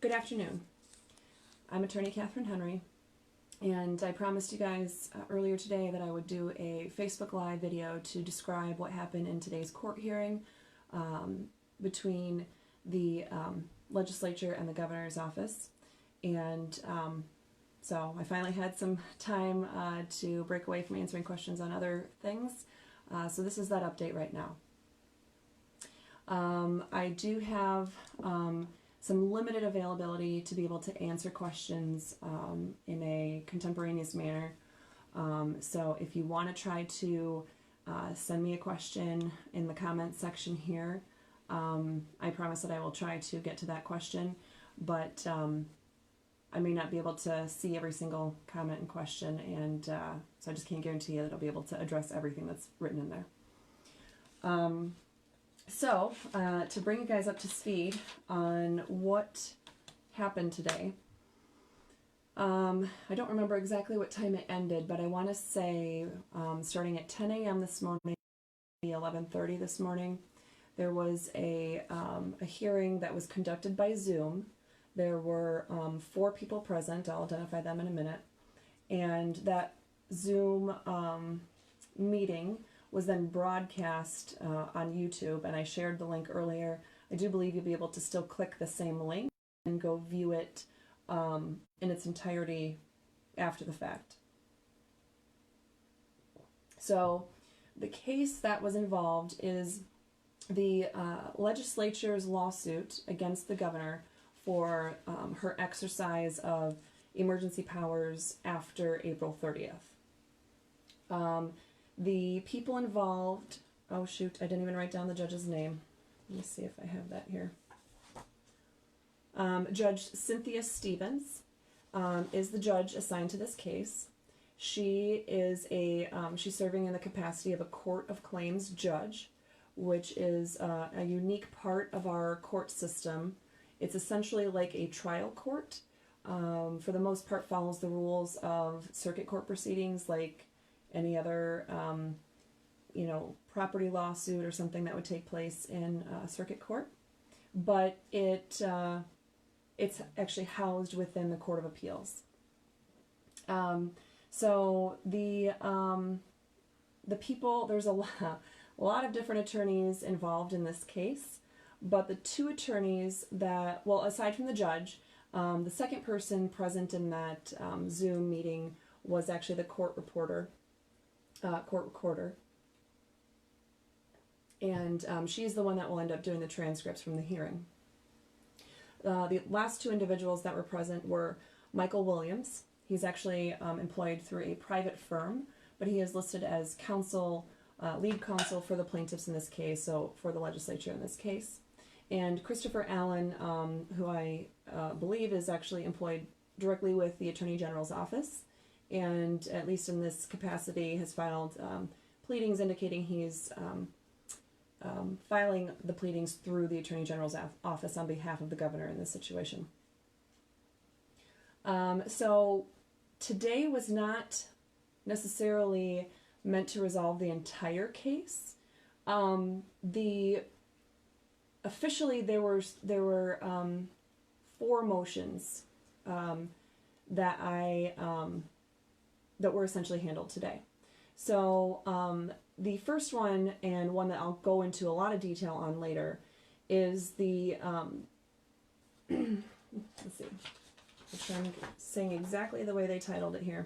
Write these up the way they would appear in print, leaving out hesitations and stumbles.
Good afternoon. I'm Attorney Catherine Henry, and I promised you guys earlier today that I would do a Facebook Live video to describe what happened in today's court hearing between the legislature and the governor's office. And so I finally had some time to break away from answering questions on other things. So this is that update right now. I do have some limited availability to be able to answer questions in a contemporaneous manner. So if you want to try to send me a question in the comments section here, I promise that I will try to get to that question, but I may not be able to see every single comment and question, and so I just can't guarantee you that I'll be able to address everything that's written in there. So, to bring you guys up to speed on what happened today, I don't remember exactly what time it ended, but I want to say starting at 10 a.m. this morning, 11:30 this morning, there was a hearing that was conducted by Zoom. There were 4 people present. I'll identify them in a minute. And that Zoom meeting was then broadcast on YouTube, and I shared the link earlier. I do believe you'll be able to still click the same link and go view it in its entirety after the fact. So the case that was involved is the legislature's lawsuit against the governor for her exercise of emergency powers after April 30th. The people involved, oh shoot, I didn't even write down the judge's name. Let me see if I have that here. Judge Cynthia Stevens is the judge assigned to this case. She is she's serving in the capacity of a court of claims judge, which is a unique part of our court system. It's essentially like a trial court. For the most part, follows the rules of circuit court proceedings, like any other, property lawsuit or something that would take place in circuit court. But it's actually housed within the Court of Appeals. So the people, there's a lot of different attorneys involved in this case, but the 2 attorneys that, well, aside from the judge, the second person present in that Zoom meeting was actually the court recorder, and she's the one that will end up doing the transcripts from the hearing. The last 2 individuals that were present were Michael Williams. He's actually employed through a private firm, but he is listed as counsel, lead counsel for the plaintiffs in this case, so for the legislature in this case. And Christopher Allen, who I believe is actually employed directly with the Attorney General's office, and at least in this capacity has filed pleadings indicating he's filing the pleadings through the Attorney General's office on behalf of the governor in this situation. So today was not necessarily meant to resolve the entire case. Officially there were 4 motions that that were essentially handled today. So the first one, and one that I'll go into a lot of detail on later, is the let's see, I'm trying to sing exactly the way they titled it here.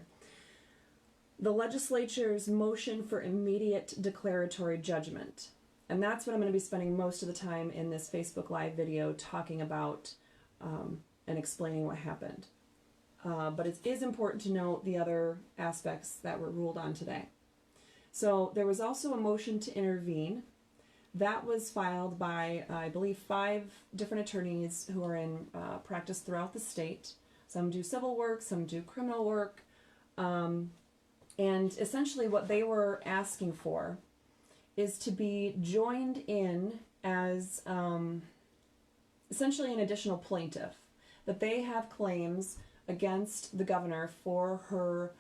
The legislature's motion for immediate declaratory judgment. And that's what I'm going to be spending most of the time in this Facebook Live video talking about and explaining what happened. But it is important to note the other aspects that were ruled on today. So there was also a motion to intervene. That was filed by, I believe, 5 different attorneys who are in practice throughout the state. Some do civil work, some do criminal work. And essentially what they were asking for is to be joined in as essentially an additional plaintiff, that they have claims against the governor for her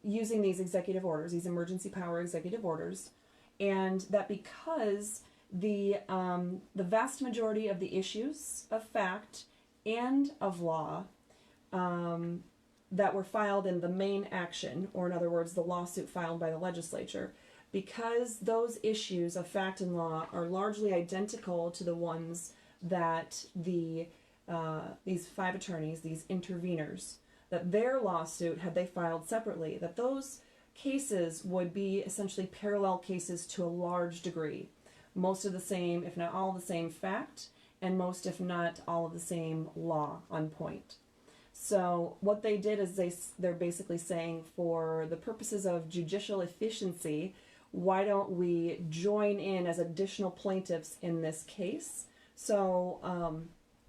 using these executive orders, these emergency power executive orders, and that because the vast majority of the issues of fact and of law that were filed in the main action, or in other words, the lawsuit filed by the legislature, because those issues of fact and law are largely identical to the ones that these 5 attorneys, these interveners, that their lawsuit, had they filed separately, that those cases would be essentially parallel cases to a large degree. Most of the same, if not all the same fact, and most, if not all of the same law on point. So what they did is they're basically saying, for the purposes of judicial efficiency, why don't we join in as additional plaintiffs in this case? So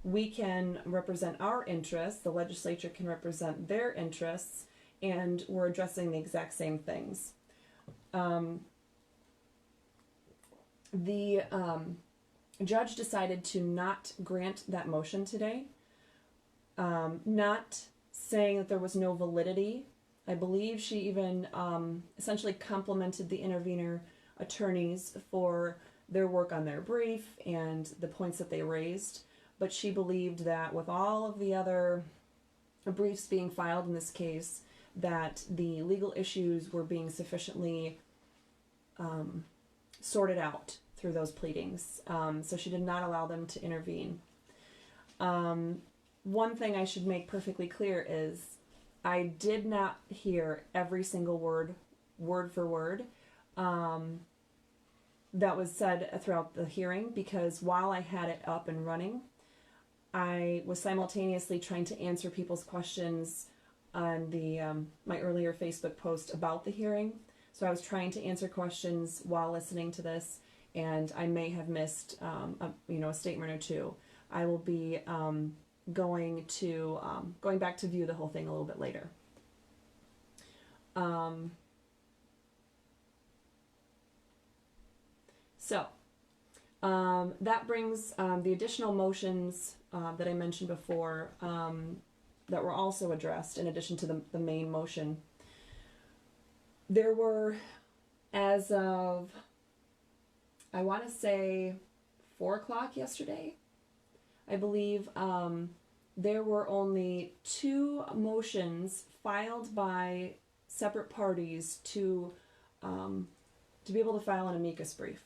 we can represent our interests, the legislature can represent their interests, and we're addressing the exact same things. The judge decided to not grant that motion today, not saying that there was no validity. I believe she even essentially complimented the intervener attorneys for their work on their brief and the points that they raised, but she believed that with all of the other briefs being filed in this case, that the legal issues were being sufficiently sorted out through those pleadings. So she did not allow them to intervene. One thing I should make perfectly clear is I did not hear every single word for word, that was said throughout the hearing, because while I had it up and running, I was simultaneously trying to answer people's questions on the my earlier Facebook post about the hearing. So I was trying to answer questions while listening to this, and I may have missed a statement or two. I will be going back to view the whole thing a little bit later. That brings the additional motions that I mentioned before, that were also addressed in addition to the main motion. There were, as of, I want to say 4 o'clock yesterday, I believe, there were only 2 motions filed by separate parties to be able to file an amicus brief.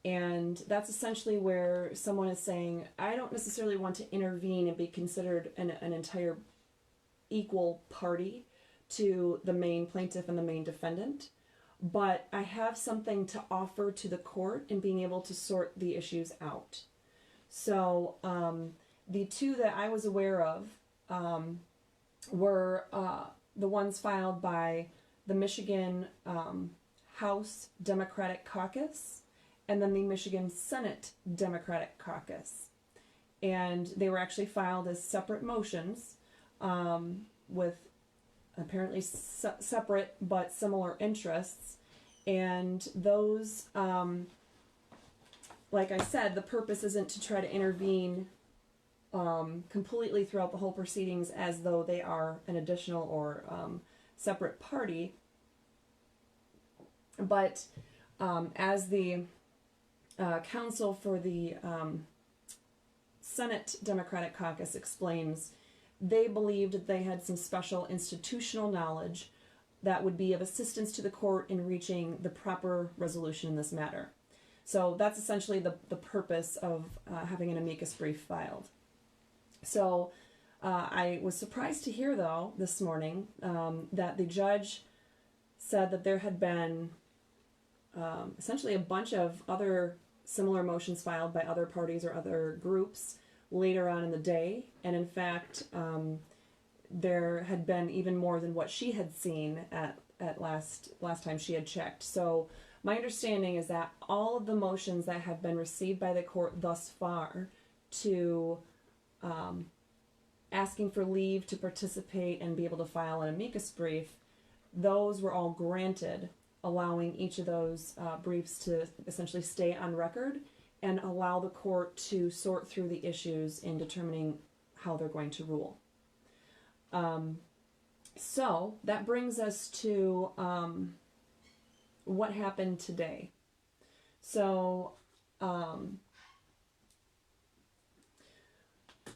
And that's essentially where someone is saying, I don't necessarily want to intervene and be considered an entire equal party to the main plaintiff and the main defendant, but I have something to offer to the court in being able to sort the issues out. So the 2 that I was aware of were the ones filed by the Michigan House Democratic Caucus and then the Michigan Senate Democratic Caucus. And they were actually filed as separate motions with apparently separate but similar interests. And those, like I said, the purpose isn't to try to intervene completely throughout the whole proceedings as though they are an additional or separate party. But as the counsel for the Senate Democratic Caucus explains, they believed that they had some special institutional knowledge that would be of assistance to the court in reaching the proper resolution in this matter. So that's essentially the purpose of having an amicus brief filed. So I was surprised to hear, though, this morning that the judge said that there had been essentially a bunch of other similar motions filed by other parties or other groups later on in the day, and in fact there had been even more than what she had seen at last time she had checked. So my understanding is that all of the motions that have been received by the court thus far to asking for leave to participate and be able to file an amicus brief, those were all granted, allowing each of those briefs to essentially stay on record and allow the court to sort through the issues in determining how they're going to rule. So that brings us to what happened today. So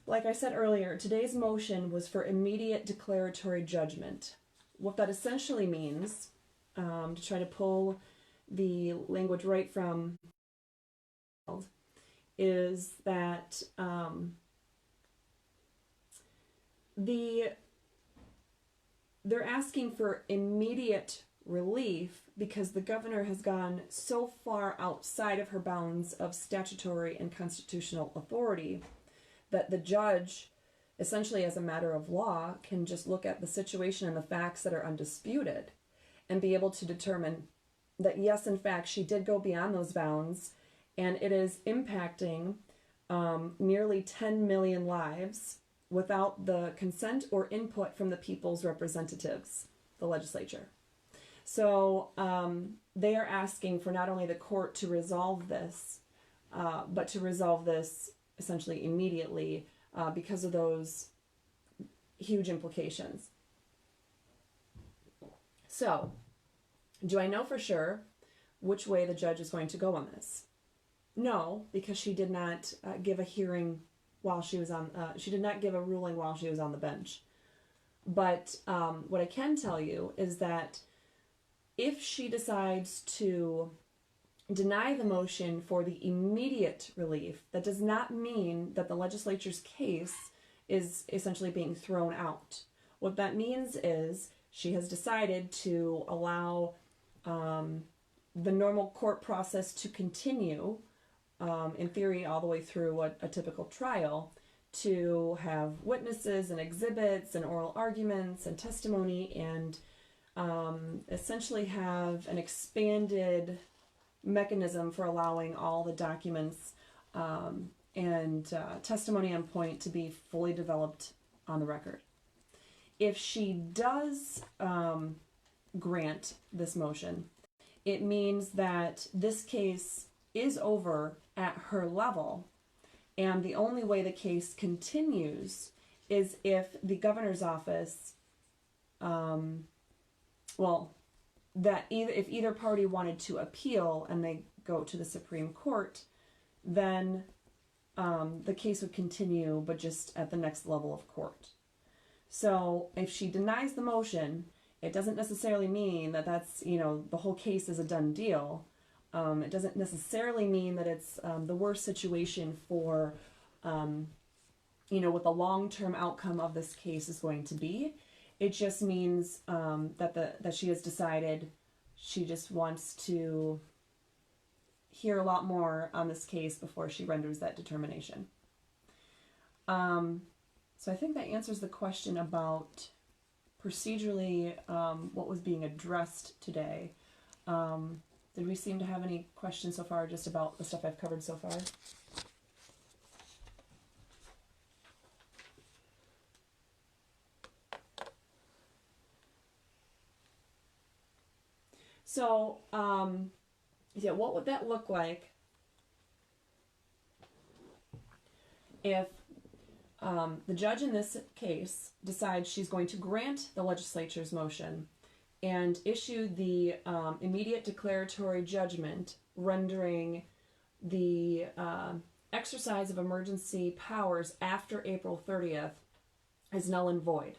Like I said earlier, today's motion was for immediate declaratory judgment. What that essentially means, to try to pull the language right from, is that they're asking for immediate relief because the governor has gone so far outside of her bounds of statutory and constitutional authority that the judge, essentially as a matter of law, can just look at the situation and the facts that are undisputed and be able to determine that yes, in fact, she did go beyond those bounds, and it is impacting nearly 10 million lives without the consent or input from the people's representatives, the legislature. So they are asking for not only the court to resolve this, but to resolve this essentially immediately because of those huge implications. So, do I know for sure which way the judge is going to go on this? No, because she did not give a hearing while she was on, she did not give a ruling while she was on the bench. But what I can tell you is that if she decides to deny the motion for the immediate relief, that does not mean that the legislature's case is essentially being thrown out. What that means is she has decided to allow the normal court process to continue, in theory, all the way through a typical trial, to have witnesses and exhibits and oral arguments and testimony, and essentially have an expanded mechanism for allowing all the documents and testimony on point to be fully developed on the record. If she does grant this motion, it means that this case is over at her level, and the only way the case continues is if the governor's office, if either party wanted to appeal and they go to the Supreme Court, then the case would continue, but just at the next level of court. So if she denies the motion, it doesn't necessarily mean that that's, the whole case is a done deal. It doesn't necessarily mean that it's the worst situation for, what the long-term outcome of this case is going to be. It just means that she has decided she just wants to hear a lot more on this case before she renders that determination. So I think that answers the question about procedurally what was being addressed today. Did we seem to have any questions so far just about the stuff I've covered so far? So, what would that look like if the judge in this case decides she's going to grant the legislature's motion and issue the immediate declaratory judgment rendering the exercise of emergency powers after April 30th as null and void?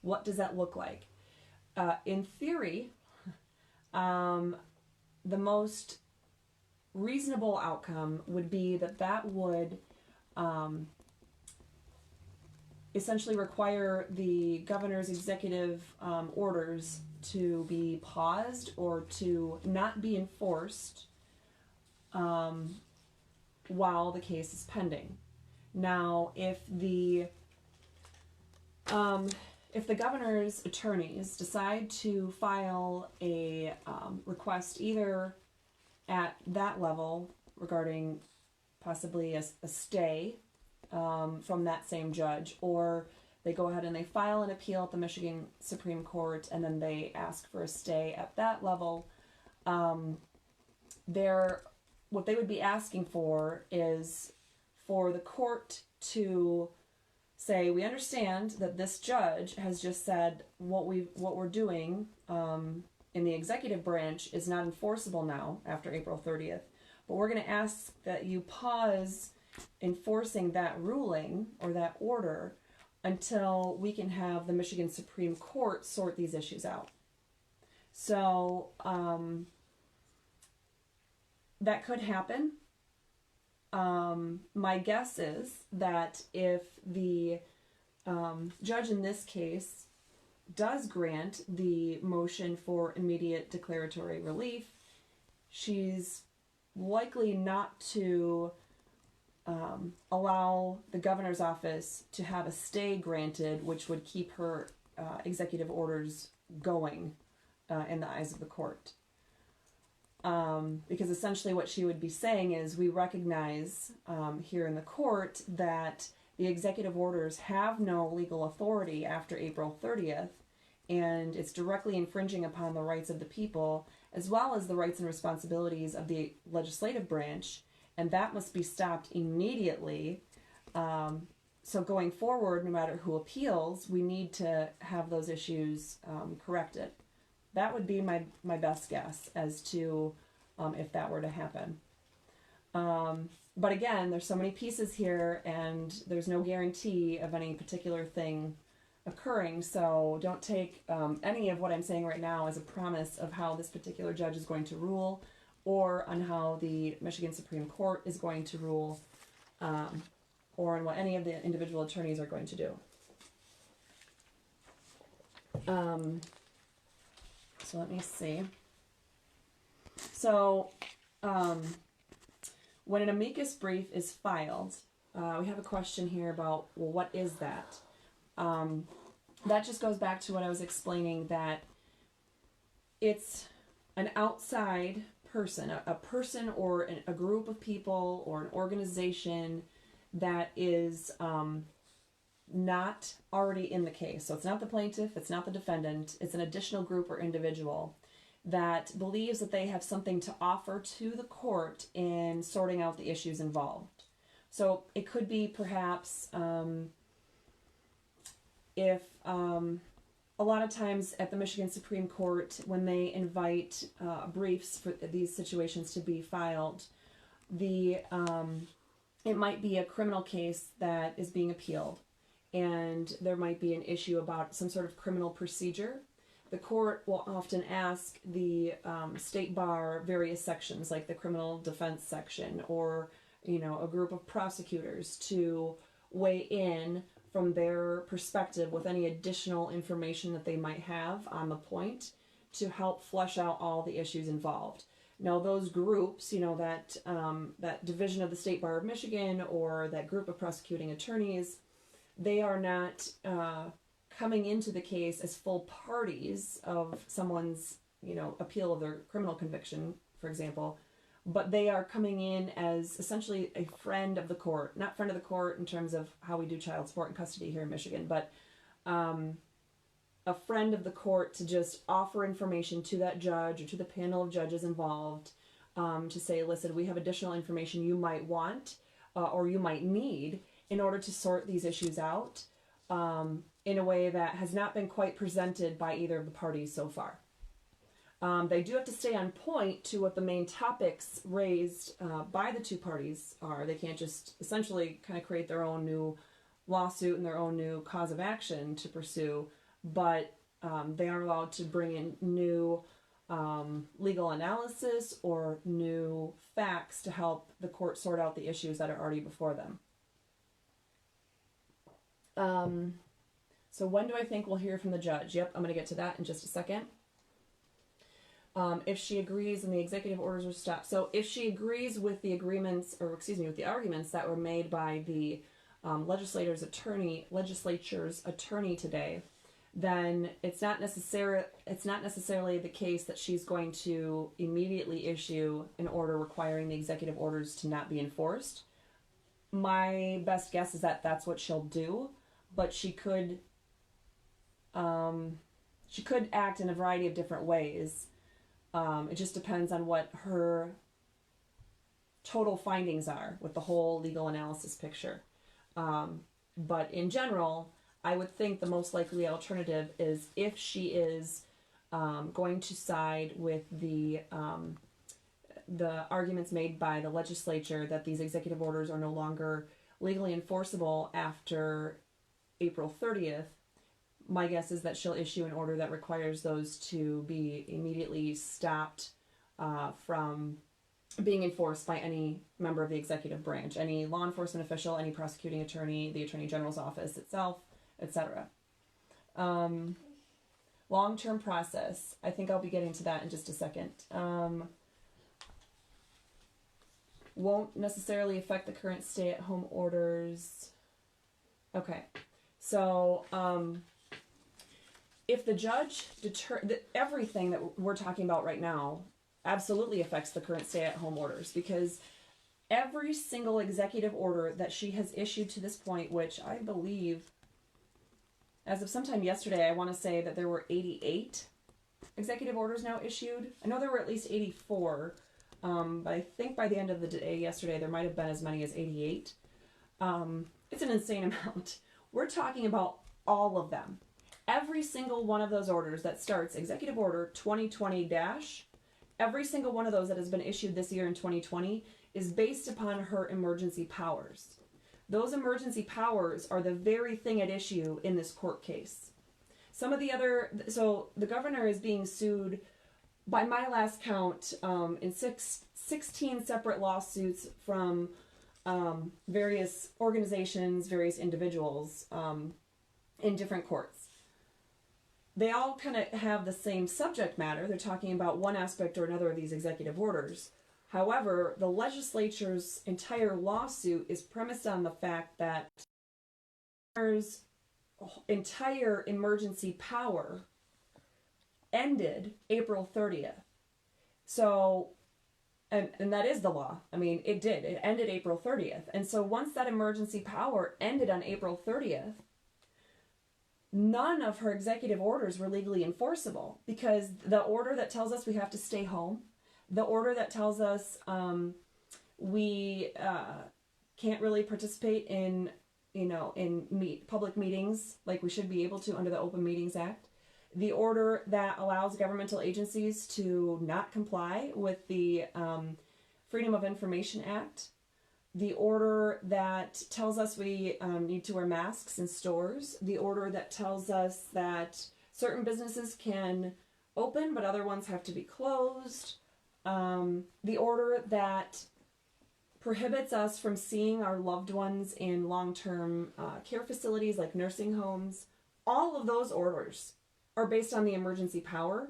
What does that look like? In theory, the most reasonable outcome would be that would essentially require the governor's executive orders to be paused or to not be enforced while the case is pending. Now, if the governor's attorneys decide to file a request either at that level regarding possibly a stay from that same judge, or they go ahead and they file an appeal at the Michigan Supreme Court and then they ask for a stay at that level, what they would be asking for is for the court to say, we understand that this judge has just said what we're doing in the executive branch is not enforceable now after April 30th, But we're going to ask that you pause enforcing that ruling or that order until we can have the Michigan Supreme Court sort these issues out. So that could happen. My guess is that if the judge in this case does grant the motion for immediate declaratory relief, she's likely not to allow the governor's office to have a stay granted, which would keep her executive orders going in the eyes of the court. Because essentially what she would be saying is, we recognize here in the court that the executive orders have no legal authority after April 30th, and it's directly infringing upon the rights of the people, as well as the rights and responsibilities of the legislative branch, and that must be stopped immediately. So going forward, no matter who appeals, we need to have those issues corrected. That would be my best guess as to if that were to happen. But again, there's so many pieces here, and there's no guarantee of any particular thing occurring, so don't take any of what I'm saying right now as a promise of how this particular judge is going to rule, or on how the Michigan Supreme Court is going to rule, or on what any of the individual attorneys are going to do. So let me see. So when an amicus brief is filed, we have a question here about, well, what is that? That just goes back to what I was explaining, that it's an outside person, a person or a group of people or an organization that is not already in the case. So it's not the plaintiff, it's not the defendant, it's an additional group or individual that believes that they have something to offer to the court in sorting out the issues involved. So it could be perhaps if a lot of times at the Michigan Supreme Court, when they invite briefs for these situations to be filed, it might be a criminal case that is being appealed, and there might be an issue about some sort of criminal procedure. The court will often ask the state bar various sections, like the criminal defense section, or a group of prosecutors, to weigh in from their perspective with any additional information that they might have on the point to help flesh out all the issues involved. Now, those groups, that division of the State Bar of Michigan or that group of prosecuting attorneys, they are not coming into the case as full parties of someone's, appeal of their criminal conviction, for example, but they are coming in as essentially a friend of the court. Not friend of the court in terms of how we do child support and custody here in Michigan, but a friend of the court to just offer information to that judge or to the panel of judges involved, to say, listen, we have additional information you might want or you might need in order to sort these issues out in a way that has not been quite presented by either of the parties so far. They do have to stay on point to what the main topics raised by the two parties are. They can't just essentially kind of create their own new lawsuit and their own new cause of action to pursue, but they are allowed to bring in new legal analysis or new facts to help the court sort out the issues that are already before them. So when do I think we'll hear from the judge? Yep, I'm going to get to that in just a second. If she agrees and the executive orders are stopped. So if she agrees with the agreements, or excuse me, with the arguments that were made by the legislature's attorney today, then it's not necessarily the case that she's going to immediately issue an order requiring the executive orders to not be enforced. My best guess is that that's what she'll do, but she could act in a variety of different ways. It just depends on what her total findings are with the whole legal analysis picture. But in general, I would think the most likely alternative is if she is going to side with the the arguments made by the legislature that these executive orders are no longer legally enforceable after April 30th, my guess is that she'll issue an order that requires those to be immediately stopped from being enforced by any member of the executive branch, any law enforcement official, any prosecuting attorney, the Attorney General's office itself, etc. Long-term process. I think I'll be getting to that in just a second. Won't necessarily affect the current stay-at-home orders. Okay, so if the judge everything that we're talking about right now absolutely affects the current stay-at-home orders, because every single executive order that she has issued to this point, which I believe, as of sometime yesterday, I want to say that there were 88 executive orders now issued. I know there were at least 84, but I think by the end of the day yesterday, there might have been as many as 88. It's an insane amount. We're talking about all of them. Every single one of those orders that starts Executive Order 2020-, every single one of those that has been issued this year in 2020 is based upon her emergency powers. Those emergency powers are the very thing at issue in this court case. Some of the other, so the governor is being sued, by my last count, in 16 separate lawsuits from various organizations, various individuals in different courts. They all kind of have the same subject matter. They're talking about one aspect or another of these executive orders. However, the legislature's entire lawsuit is premised on the fact that there's entire emergency power ended April 30th. So, and that is the law. I mean, it did. It ended April 30th. And so once that emergency power ended on April 30th, none of her executive orders were legally enforceable, because the order that tells us we have to stay home, the order that tells us we can't really participate in, public meetings like we should be able to under the Open Meetings Act, the order that allows governmental agencies to not comply with the Freedom of Information Act, the order that tells us we need to wear masks in stores, the order that tells us that certain businesses can open but other ones have to be closed, the order that prohibits us from seeing our loved ones in long-term care facilities like nursing homes. All of those orders are based on the emergency power.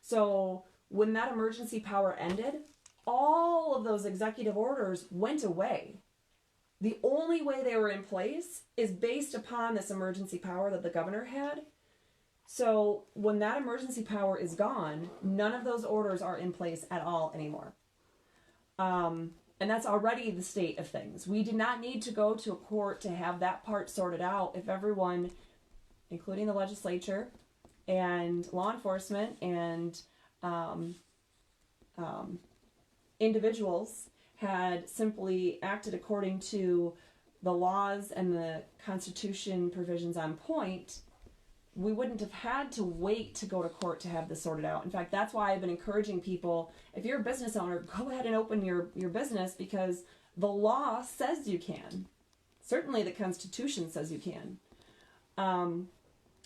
So when that emergency power ended, all of those executive orders went away. The only way they were in place is based upon this emergency power that the governor had. So when that emergency power is gone, none of those orders are in place at all anymore. And that's already the state of things. We did not need to go to a court to have that part sorted out if everyone, including the legislature and law enforcement and individuals, had simply acted according to the laws and the Constitution provisions on point. We wouldn't have had to wait to go to court to have this sorted out. In fact, that's why I've been encouraging people, if you're a business owner, go ahead and open your business, because the law says you can. Certainly the Constitution says you can.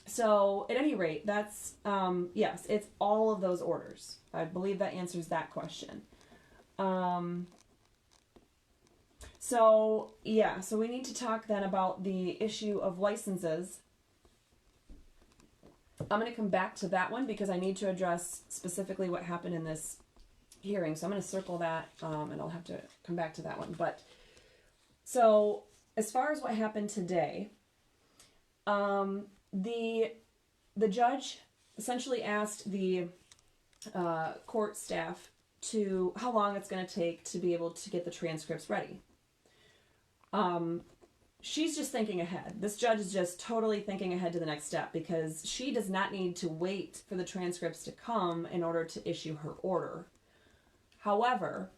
So at any rate, that's, yes, it's all of those orders. I believe that answers that question. So we need to talk then about the issue of licenses. I'm going to come back to that one because I need to address specifically what happened in this hearing. So I'm going to circle that, and I'll have to come back to that one. But so as far as what happened today, the judge essentially asked the court staff to how long it's going to take to be able to get the transcripts ready. She's just thinking ahead. This judge is just totally thinking ahead to the next step, because she does not need to wait for the transcripts to come in order to issue her order. However,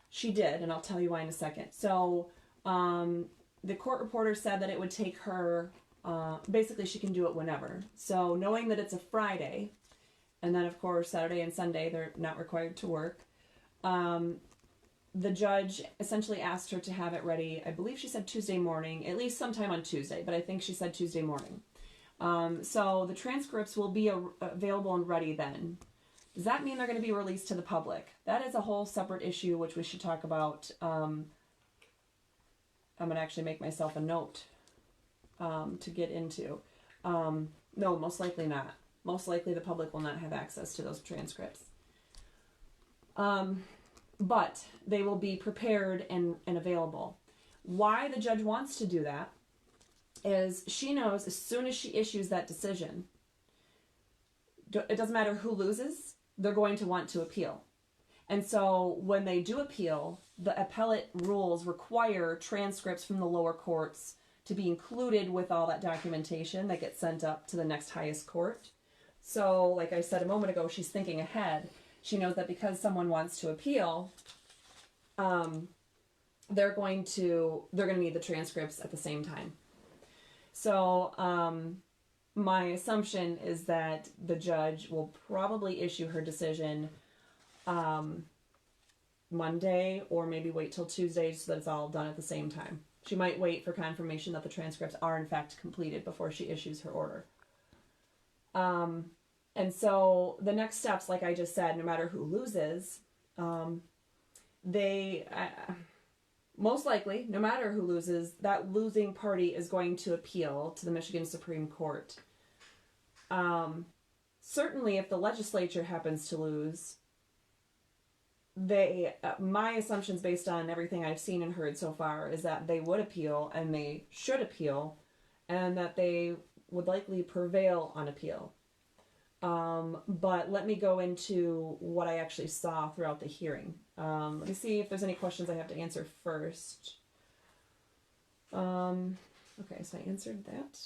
she did, and I'll tell you why in a second. So the court reporter said that it would take her, basically she can do it whenever. So knowing that it's a Friday, and then of course Saturday and Sunday they're not required to work, the judge essentially asked her to have it ready. I believe she said Tuesday morning, at least sometime on Tuesday, but I think she said Tuesday morning. So the transcripts will be available and ready then. Does that mean they're going to be released to the public? That is a whole separate issue, which we should talk about. I'm going to actually make myself a note to get into. No, most likely not. Most likely the public will not have access to those transcripts. But they will be prepared and available. Why the judge wants to do that is she knows as soon as she issues that decision, it doesn't matter who loses, they're going to want to appeal. And so when they do appeal, the appellate rules require transcripts from the lower courts to be included with all that documentation that gets sent up to the next highest court. So, like I said a moment ago, she's thinking ahead. She knows that because someone wants to appeal, they're going to need the transcripts at the same time. So, my assumption is that the judge will probably issue her decision Monday, or maybe wait till Tuesday so that it's all done at the same time. She might wait for confirmation that the transcripts are in fact completed before she issues her order. And so the next steps, like I just said, no matter who loses, most likely, no matter who loses, that losing party is going to appeal to the Michigan Supreme Court. Certainly, if the legislature happens to lose, my assumptions based on everything I've seen and heard so far is that they would appeal, and they should appeal, and that they would likely prevail on appeal. But let me go into what I actually saw throughout the hearing. Let me see if there's any questions I have to answer first. Okay, so I answered that.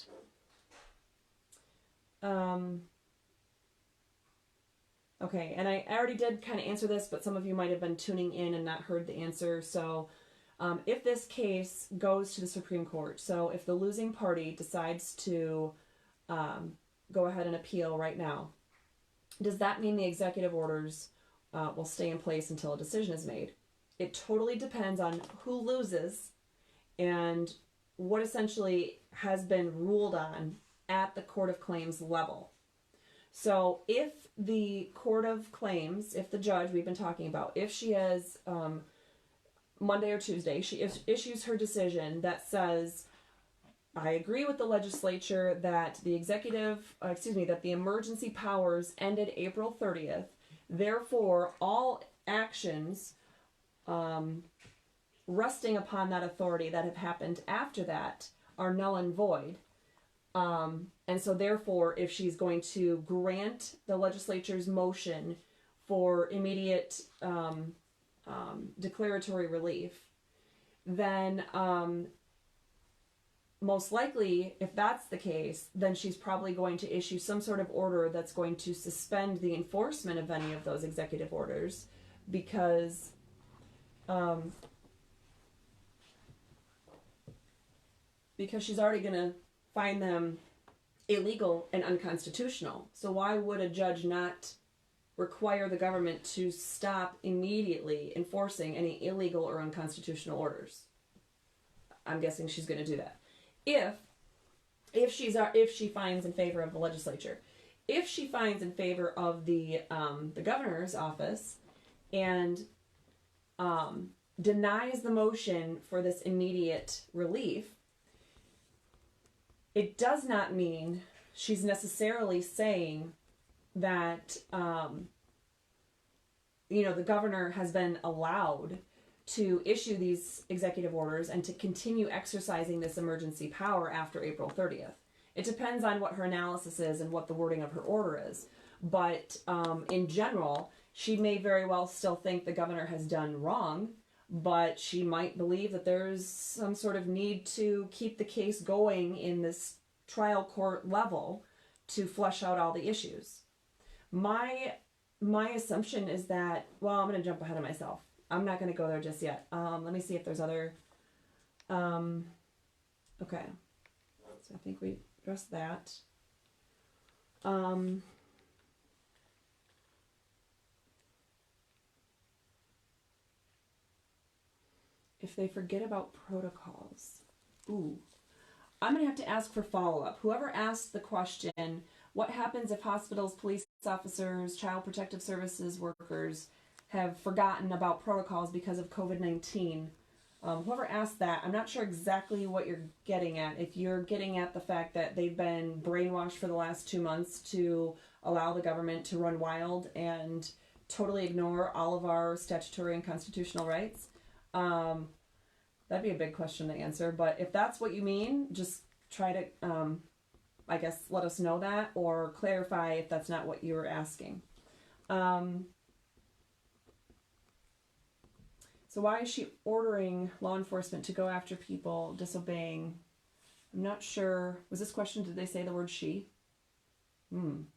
Okay, and I already did kind of answer this, but some of you might have been tuning in and not heard the answer. So if this case goes to the Supreme Court, so if the losing party decides to go ahead and appeal right now, does that mean the executive orders will stay in place until a decision is made? It totally depends on who loses and what essentially has been ruled on at the Court of Claims level. So if the Court of Claims, if the judge we've been talking about, if she has Monday or Tuesday, she issues her decision that says, I agree with the legislature that that the emergency powers ended April 30th. Therefore, all actions resting upon that authority that have happened after that are null and void. And so therefore, if she's going to grant the legislature's motion for immediate declaratory relief, then most likely, if that's the case, then she's probably going to issue some sort of order that's going to suspend the enforcement of any of those executive orders, because she's already going to find them illegal and unconstitutional. So why would a judge not require the government to stop immediately enforcing any illegal or unconstitutional orders? I'm guessing she's going to do that. If she finds in favor of the legislature, if she finds in favor of the governor's office and denies the motion for this immediate relief, it does not mean she's necessarily saying that the governor has been allowed to issue these executive orders and to continue exercising this emergency power after April 30th. It depends on what her analysis is and what the wording of her order is. But in general, she may very well still think the governor has done wrong, but she might believe that there's some sort of need to keep the case going in this trial court level to flesh out all the issues. My assumption is that, well, I'm going to jump ahead of myself. I'm not going to go there just yet. Let me see if there's other... okay. So I think we addressed that. if they forget about protocols. Ooh. I'm going to have to ask for follow-up. Whoever asked the question, what happens if hospitals, police officers, child protective services workers have forgotten about protocols because of COVID-19? Whoever asked that, I'm not sure exactly what you're getting at. If you're getting at the fact that they've been brainwashed for the last 2 months to allow the government to run wild and totally ignore all of our statutory and constitutional rights, that'd be a big question to answer. But if that's what you mean, just try to, I guess, let us know that or clarify if that's not what you were asking. So why is she ordering law enforcement to go after people disobeying? I'm not sure. Was this question, did they say the word she? I'm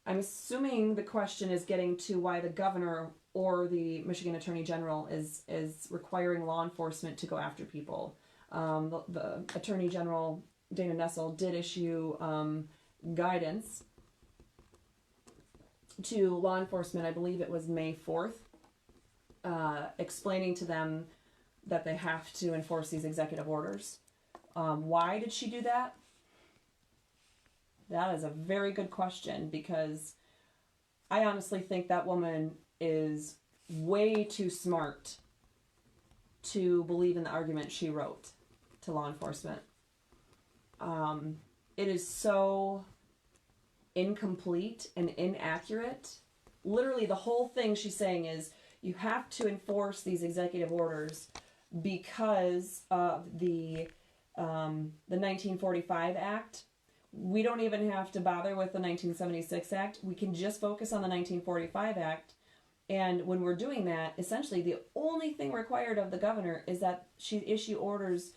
assuming the question is getting to why the governor or the Michigan Attorney General is requiring law enforcement to go after people. The Attorney General, Dana Nessel, did issue guidance to law enforcement, I believe it was May 4th, explaining to them that they have to enforce these executive orders. Why did she do that? That is a very good question, because I honestly think that woman is way too smart to believe in the argument she wrote to law enforcement. It is so incomplete and inaccurate. Literally, the whole thing she's saying is you have to enforce these executive orders because of the 1945 Act. We don't even have to bother with the 1976 Act. We can just focus on the 1945 Act. And when we're doing that, essentially the only thing required of the governor is that she issues orders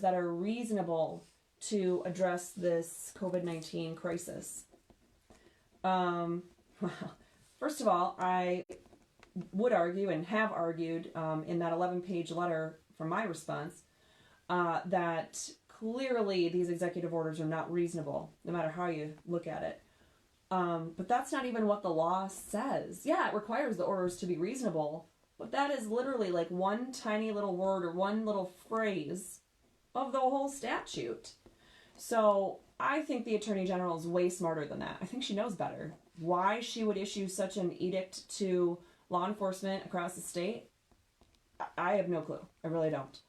that are reasonable to address this COVID-19 crisis. Well, first of all, I would argue and have argued in that 11-page letter from my response that clearly these executive orders are not reasonable, no matter how you look at it. But that's not even what the law says. Yeah, it requires the orders to be reasonable, but that is literally like one tiny little word or one little phrase of the whole statute. So I think the Attorney General is way smarter than that. I think she knows better. Why she would issue such an edict to law enforcement across the state, I have no clue. I really don't.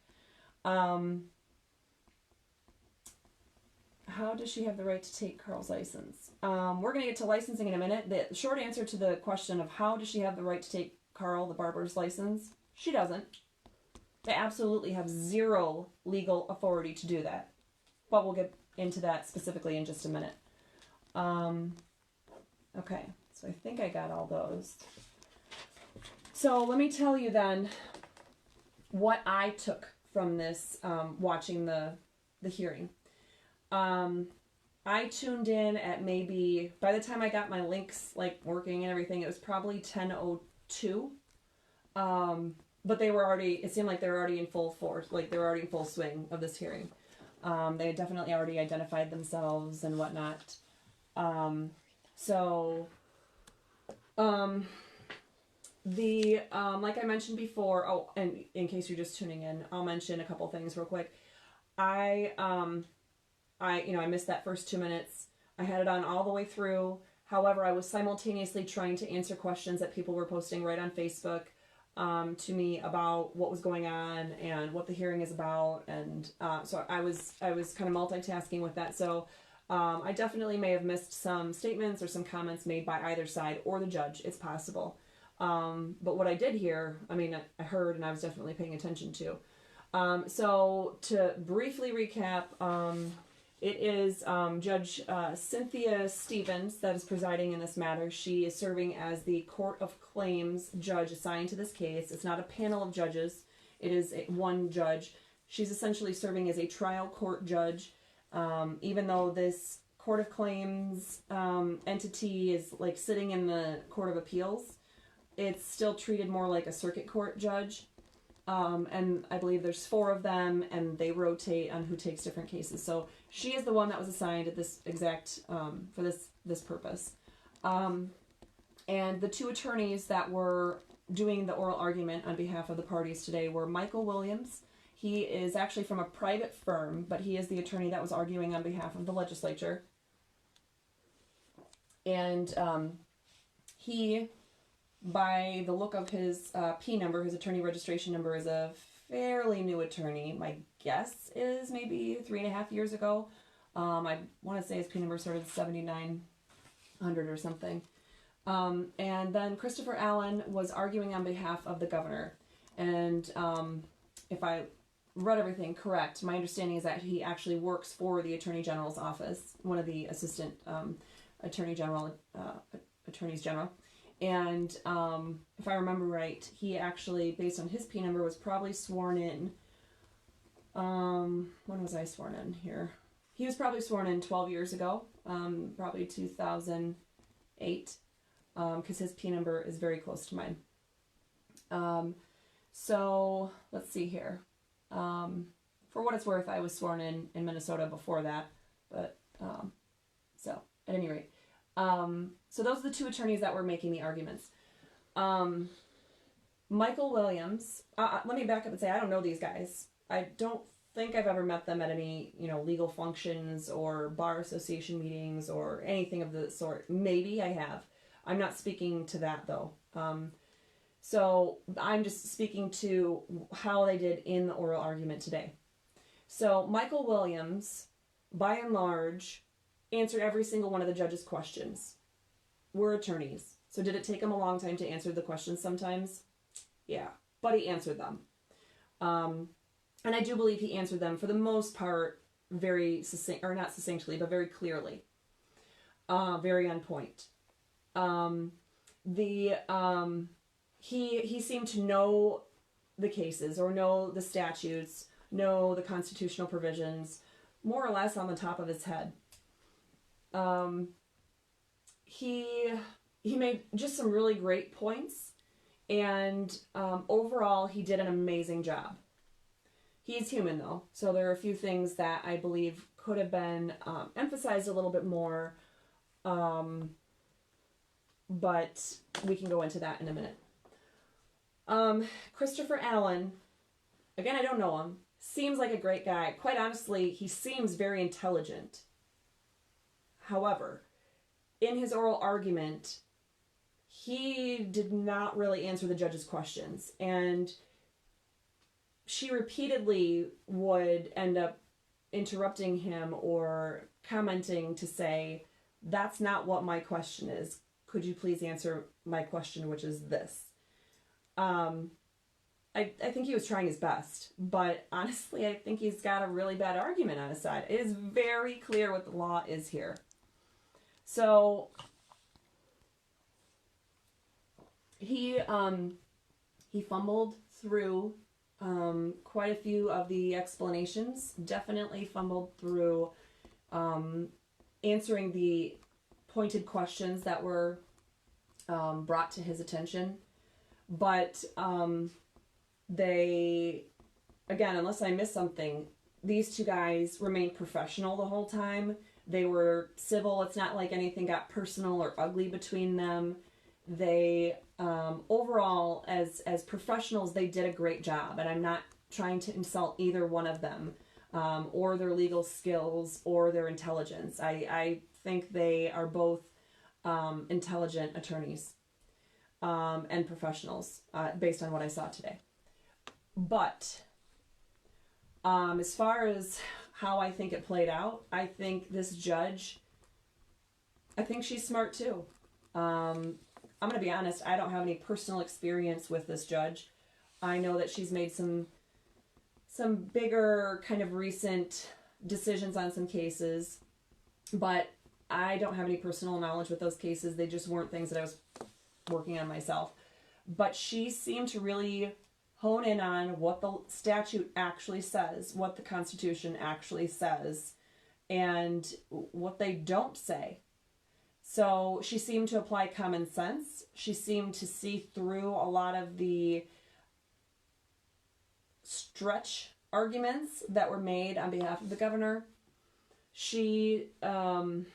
How does she have the right to take Carl's license? We're going to get to licensing in a minute. The short answer to the question of how does she have the right to take Carl the barber's license, she doesn't. They absolutely have zero legal authority to do that. But we'll get into that specifically in just a minute. Okay, so I think I got all those. So let me tell you then what I took from this watching the hearing. I tuned in at maybe, by the time I got my links like working and everything, it was probably 10:02. But they were already, it seemed like they were already in full force, like they were already in full swing of this hearing. They had definitely already identified themselves and whatnot. Like I mentioned before, oh, and in case you're just tuning in, I'll mention a couple things real quick. I missed that first 2 minutes. I had it on all the way through. However, I was simultaneously trying to answer questions that people were posting right on Facebook to me about what was going on and what the hearing is about. And so I was kind of multitasking with that. So I definitely may have missed some statements or some comments made by either side or the judge. It's possible. But what I did hear, I heard and I was definitely paying attention to. So to briefly recap, it is Judge Cynthia Stevens that is presiding in this matter. She is serving as the Court of Claims judge assigned to this case. It's not a panel of judges. It is one judge. She's essentially serving as a trial court judge. Even though this Court of Claims entity is like sitting in the Court of Appeals, it's still treated more like a circuit court judge. And I believe there's 4 of them, and they rotate on who takes different cases. So she is the one that was assigned at this exact, for this purpose. And the 2 attorneys that were doing the oral argument on behalf of the parties today were Michael Williams. He is actually from a private firm, but he is the attorney that was arguing on behalf of the legislature. And he, by the look of his P number, his attorney registration number, is a fairly new attorney. My guess is maybe 3.5 years ago. I want to say his P number started 7900 or something. And then Christopher Allen was arguing on behalf of the governor. And if I read everything correct, my understanding is that he actually works for the Attorney General's office, one of the assistant attorneys general. And if I remember right, he actually, based on his P number, was probably sworn in. When was I sworn in here? He was probably sworn in 12 years ago, probably 2008, because his P number is very close to mine. So let's see here. For what it's worth, I was sworn in Minnesota before that, but so at any rate. So those are the two attorneys that were making the arguments. Michael Williams, let me back up and say I don't know these guys. I don't think I've ever met them at any, legal functions or bar association meetings or anything of the sort. Maybe I have. I'm not speaking to that though. So I'm just speaking to how they did in the oral argument today. So Michael Williams, by and large, answered every single one of the judge's questions. We're attorneys. So did it take him a long time to answer the questions sometimes? Yeah, but he answered them. And I do believe he answered them for the most part very succinct, or not succinctly, but very clearly. Very on point. He seemed to know the cases or know the statutes, know the constitutional provisions, more or less on the top of his head. He made just some really great points, and overall he did an amazing job. He's human though, so there are a few things that I believe could have been emphasized a little bit more, but we can go into that in a minute. Christopher Allen, again, I don't know him, seems like a great guy. Quite honestly, he seems very intelligent. However, in his oral argument, he did not really answer the judge's questions, and she repeatedly would end up interrupting him or commenting to say, "That's not what my question is. Could you please answer my question, which is this?" I think he was trying his best, but honestly, I think he's got a really bad argument on his side. It is very clear what the law is here. So he fumbled through quite a few of the explanations, definitely fumbled through answering the pointed questions that were brought to his attention. But they, again, unless I missed something, these two guys remained professional the whole time. They were civil. It's not like anything got personal or ugly between them. They, overall, as professionals, they did a great job. And I'm not trying to insult either one of them, or their legal skills or their intelligence. I think they are both intelligent attorneys and professionals, based on what I saw today. But as far as how I think it played out, I think this judge, I think she's smart too. I'm going to be honest, I don't have any personal experience with this judge. I know that she's made some bigger kind of recent decisions on some cases, but I don't have any personal knowledge with those cases. They just weren't things that I was working on myself. But she seemed to really hone in on what the statute actually says, what the Constitution actually says, and what they don't say. So she seemed to apply common sense. She seemed to see through a lot of the stretch arguments that were made on behalf of the governor. She, honestly,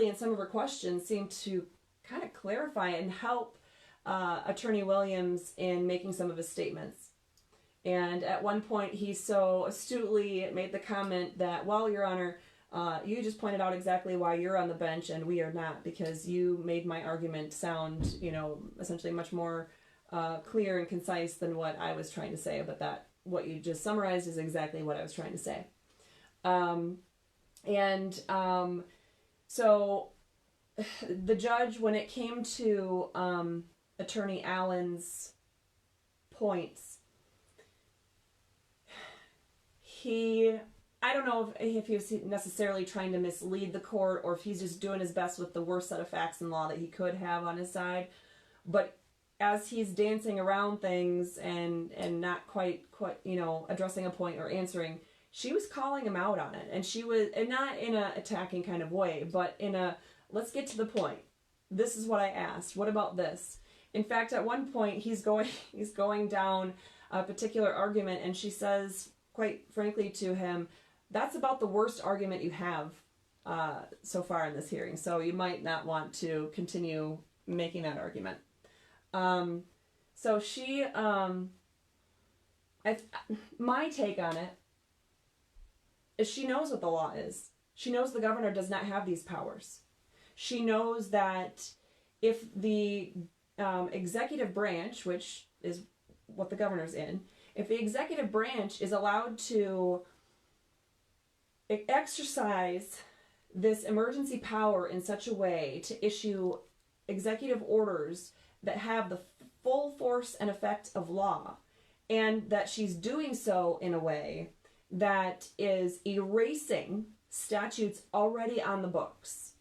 in some of her questions, seemed to kind of clarify and help Attorney Williams in making some of his statements. And at one point, he so astutely made the comment that, well, Your Honor, you just pointed out exactly why you're on the bench and we are not, because you made my argument sound, essentially much more clear and concise than what I was trying to say. But that what you just summarized is exactly what I was trying to say. So the judge, when it came to Attorney Allen's points, I don't know if he was necessarily trying to mislead the court or if he's just doing his best with the worst set of facts and law that he could have on his side. But as he's dancing around things and not quite, addressing a point or answering, she was calling him out on it. And she was, and not in a attacking kind of way, but in a, let's get to the point. This is what I asked. What about this? In fact, at one point, he's going down a particular argument, and she says, quite frankly to him, that's about the worst argument you have so far in this hearing, so you might not want to continue making that argument. So she, my take on it is she knows what the law is. She knows the governor does not have these powers. She knows that if the executive branch, which is what the governor's in, if the executive branch is allowed to exercise this emergency power in such a way to issue executive orders that have the full force and effect of law, and that she's doing so in a way that is erasing statutes already on the books,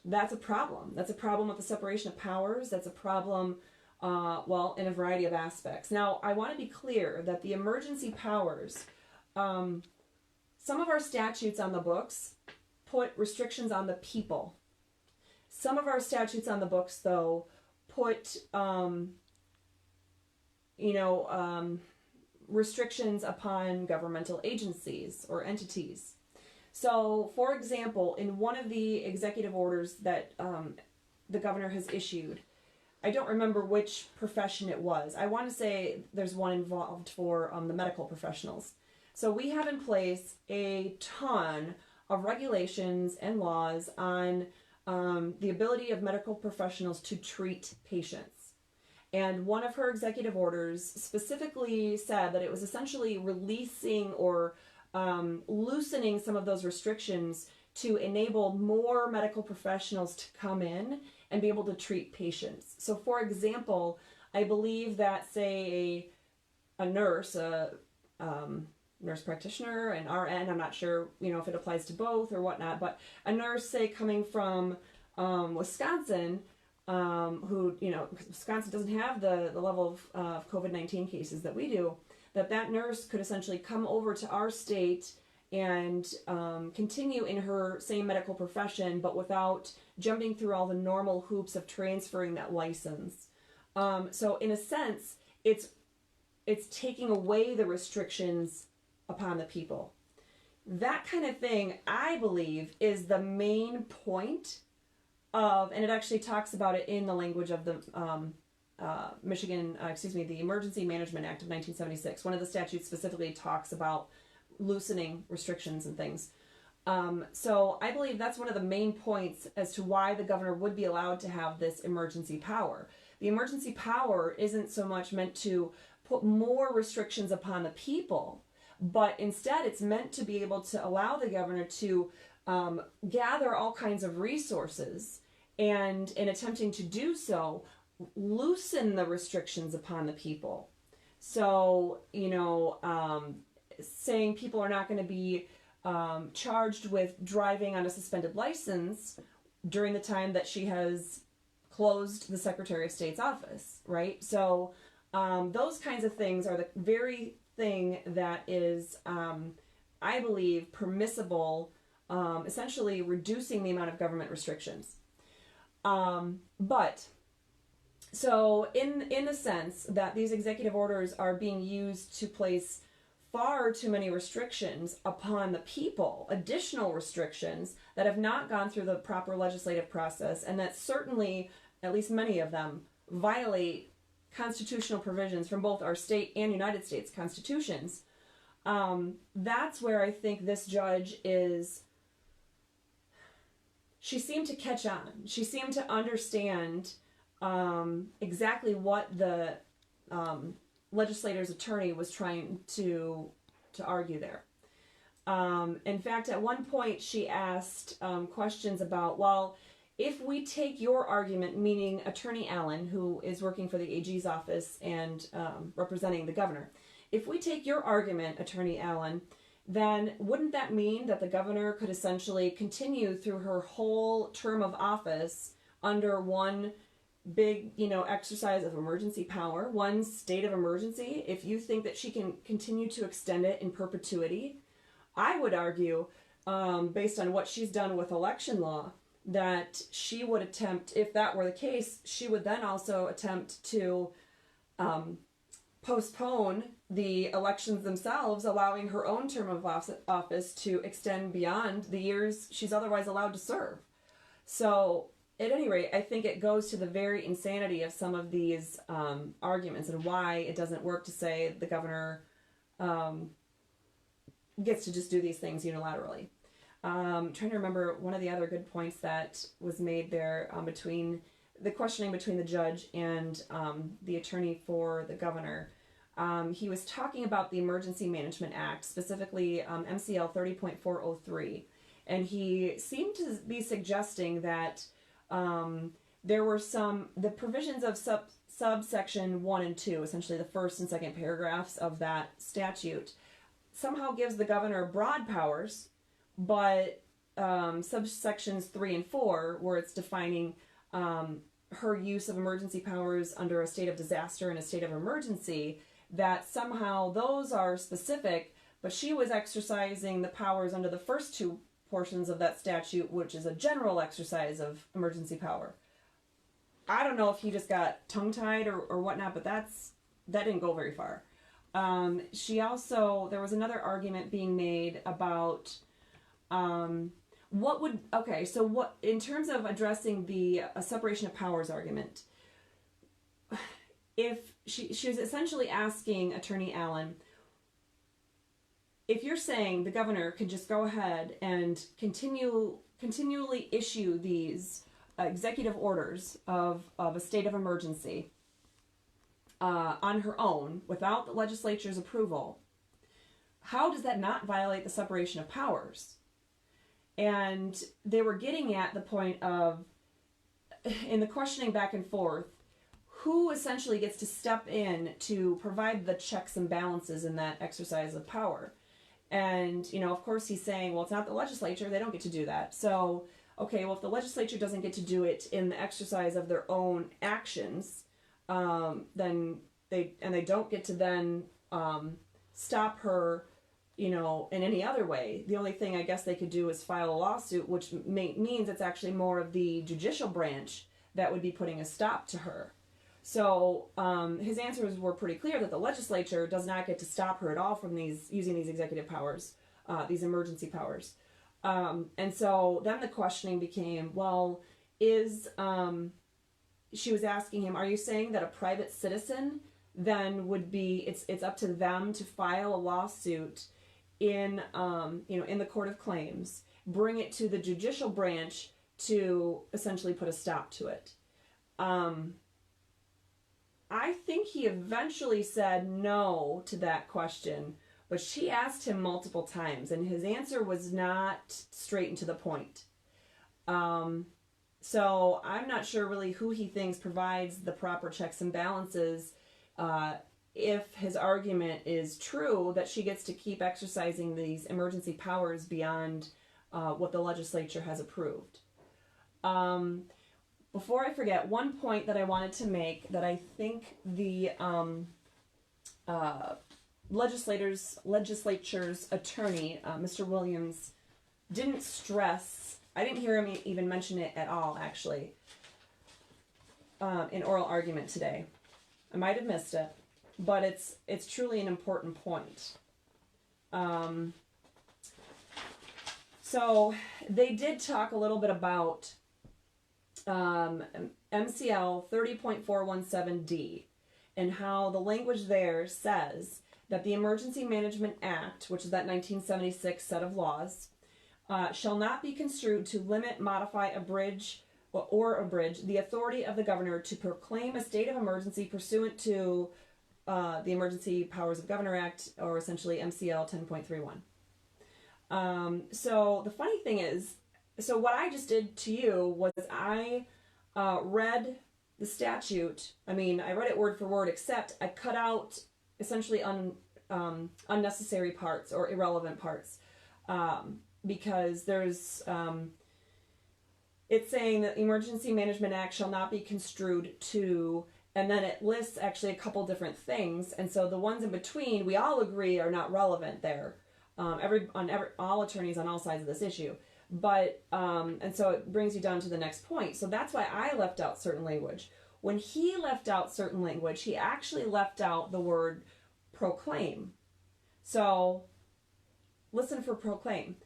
that's a problem. That's a problem with the separation of powers. That's a problem in a variety of aspects. Now, I want to be clear that the emergency powers, some of our statutes on the books put restrictions on the people. Some of our statutes on the books, though, put, restrictions upon governmental agencies or entities. So, for example, in one of the executive orders that the governor has issued, I don't remember which profession it was. I want to say there's one involved for the medical professionals. So we have in place a ton of regulations and laws on the ability of medical professionals to treat patients. And one of her executive orders specifically said that it was essentially releasing or loosening some of those restrictions to enable more medical professionals to come in and be able to treat patients. So, for example, I believe that, say, a nurse, nurse practitioner, an RN, I'm not sure, if it applies to both or whatnot, but a nurse, say, coming from Wisconsin, who, Wisconsin doesn't have the level of COVID-19 cases that we do, that nurse could essentially come over to our state and continue in her same medical profession, but without jumping through all the normal hoops of transferring that license. So in a sense, it's taking away the restrictions upon the people. That kind of thing, I believe, is the main point of, and it actually talks about it in the language of the the Emergency Management Act of 1976. One of the statutes specifically talks about loosening restrictions and things. So I believe that's one of the main points as to why the governor would be allowed to have this emergency power. The emergency power isn't so much meant to put more restrictions upon the people, but instead it's meant to be able to allow the governor to gather all kinds of resources and, in attempting to do so, loosen the restrictions upon the people. So, saying people are not going to be charged with driving on a suspended license during the time that she has closed the Secretary of State's office, right? So those kinds of things are the very thing that is, I believe, permissible, essentially reducing the amount of government restrictions. So in the sense that these executive orders are being used to place far too many restrictions upon the people, additional restrictions that have not gone through the proper legislative process, and that certainly at least many of them, violate constitutional provisions from both our state and United States constitutions, that's where I think this judge is. She seemed to catch on. She seemed to understand exactly what the legislator's attorney was trying to argue there. In fact, at one point she asked questions about, well, if we take your argument, meaning Attorney Allen, who is working for the AG's office and representing the governor, if we take your argument, Attorney Allen, then wouldn't that mean that the governor could essentially continue through her whole term of office under one big, exercise of emergency power, one state of emergency, if you think that she can continue to extend it in perpetuity? I would argue, based on what she's done with election law, that she would attempt, if that were the case, she would then also attempt to postpone the elections themselves, allowing her own term of office to extend beyond the years she's otherwise allowed to serve. So, at any rate, I think it goes to the very insanity of some of these arguments and why it doesn't work to say the governor gets to just do these things unilaterally. Trying to remember one of the other good points that was made there between the questioning between the judge and the attorney for the governor. He was talking about the Emergency Management Act, specifically MCL 30.403, and he seemed to be suggesting that there were the provisions of subsection 1 and 2, essentially the first and second paragraphs of that statute, somehow gives the governor broad powers, but subsections 3 and 4, where it's defining her use of emergency powers under a state of disaster and a state of emergency, that somehow those are specific, but she was exercising the powers under the first two portions of that statute, which is a general exercise of emergency power. I don't know if he just got tongue-tied or whatnot, but that didn't go very far. There was another argument being made about what in terms of addressing the separation of powers argument, if she was essentially asking Attorney Allen, if you're saying the governor could just go ahead and continually issue these executive orders of a state of emergency on her own without the legislature's approval, how does that not violate the separation of powers? And they were getting at the point of, in the questioning back and forth, who essentially gets to step in to provide the checks and balances in that exercise of power. And, of course he's saying, well, it's not the legislature, they don't get to do that. So, okay, well, if the legislature doesn't get to do it in the exercise of their own actions, then they don't get to then stop her, in any other way. The only thing I guess they could do is file a lawsuit, which means it's actually more of the judicial branch that would be putting a stop to her. So his answers were pretty clear that the legislature does not get to stop her at all from using these executive powers, these emergency powers. And so then the questioning became, well, she was asking him, are you saying that a private citizen then would be, it's up to them to file a lawsuit in the court of claims, bring it to the judicial branch to essentially put a stop to it? I think he eventually said no to that question, but she asked him multiple times, and his answer was not straight and to the point. So I'm not sure really who he thinks provides the proper checks and balances if his argument is true that she gets to keep exercising these emergency powers beyond what the legislature has approved. Before I forget, one point that I wanted to make that I think the legislature's attorney, Mr. Williams, didn't stress. I didn't hear him even mention it at all, actually, in oral argument today. I might have missed it, but it's truly an important point. So they did talk a little bit about MCL 30.417D, and how the language there says that the Emergency Management Act, which is that 1976 set of laws, shall not be construed to limit, modify, abridge the authority of the governor to proclaim a state of emergency pursuant to the Emergency Powers of Governor Act, or essentially MCL 10.31. So the funny thing is, so what I just did to you was I read the statute. I mean, I read it word for word, except I cut out essentially unnecessary parts or irrelevant parts, because there's it's saying that the Emergency Management Act shall not be construed to, and then it lists actually a couple different things, and so the ones in between we all agree are not relevant there. All attorneys on all sides of this issue, but and so it brings you down to the next point. So that's why I left out certain language. When he left out certain language, he actually left out the word proclaim. So listen for proclaim.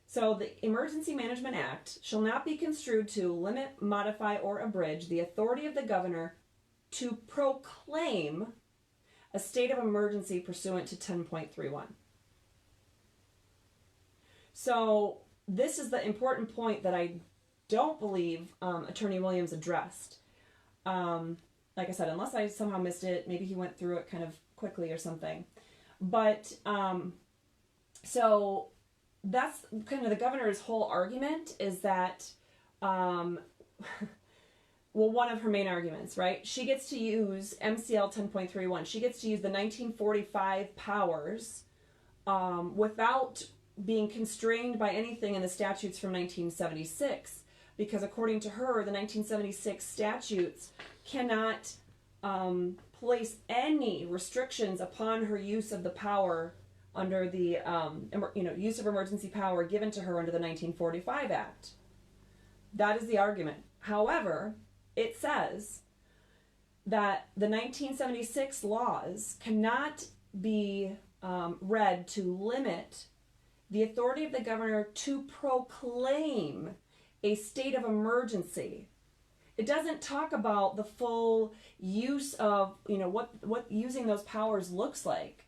So the Emergency Management Act shall not be construed to limit, modify, or abridge the authority of the governor to proclaim a state of emergency pursuant to 10.31. So this is the important point that I don't believe Attorney Williams addressed. Like I said, unless I somehow missed it, maybe he went through it kind of quickly or something. But so that's kind of the governor's whole argument, is that, well, one of her main arguments, right? She gets to use MCL 10.31. She gets to use the 1945 powers without being constrained by anything in the statutes from 1976, because according to her, the 1976 statutes cannot place any restrictions upon her use of the power under the use of emergency power given to her under the 1945 Act. That is the argument. However, it says that the 1976 laws cannot be read to limit the authority of the governor to proclaim a state of emergency. It doesn't talk about the full use of, what using those powers looks like.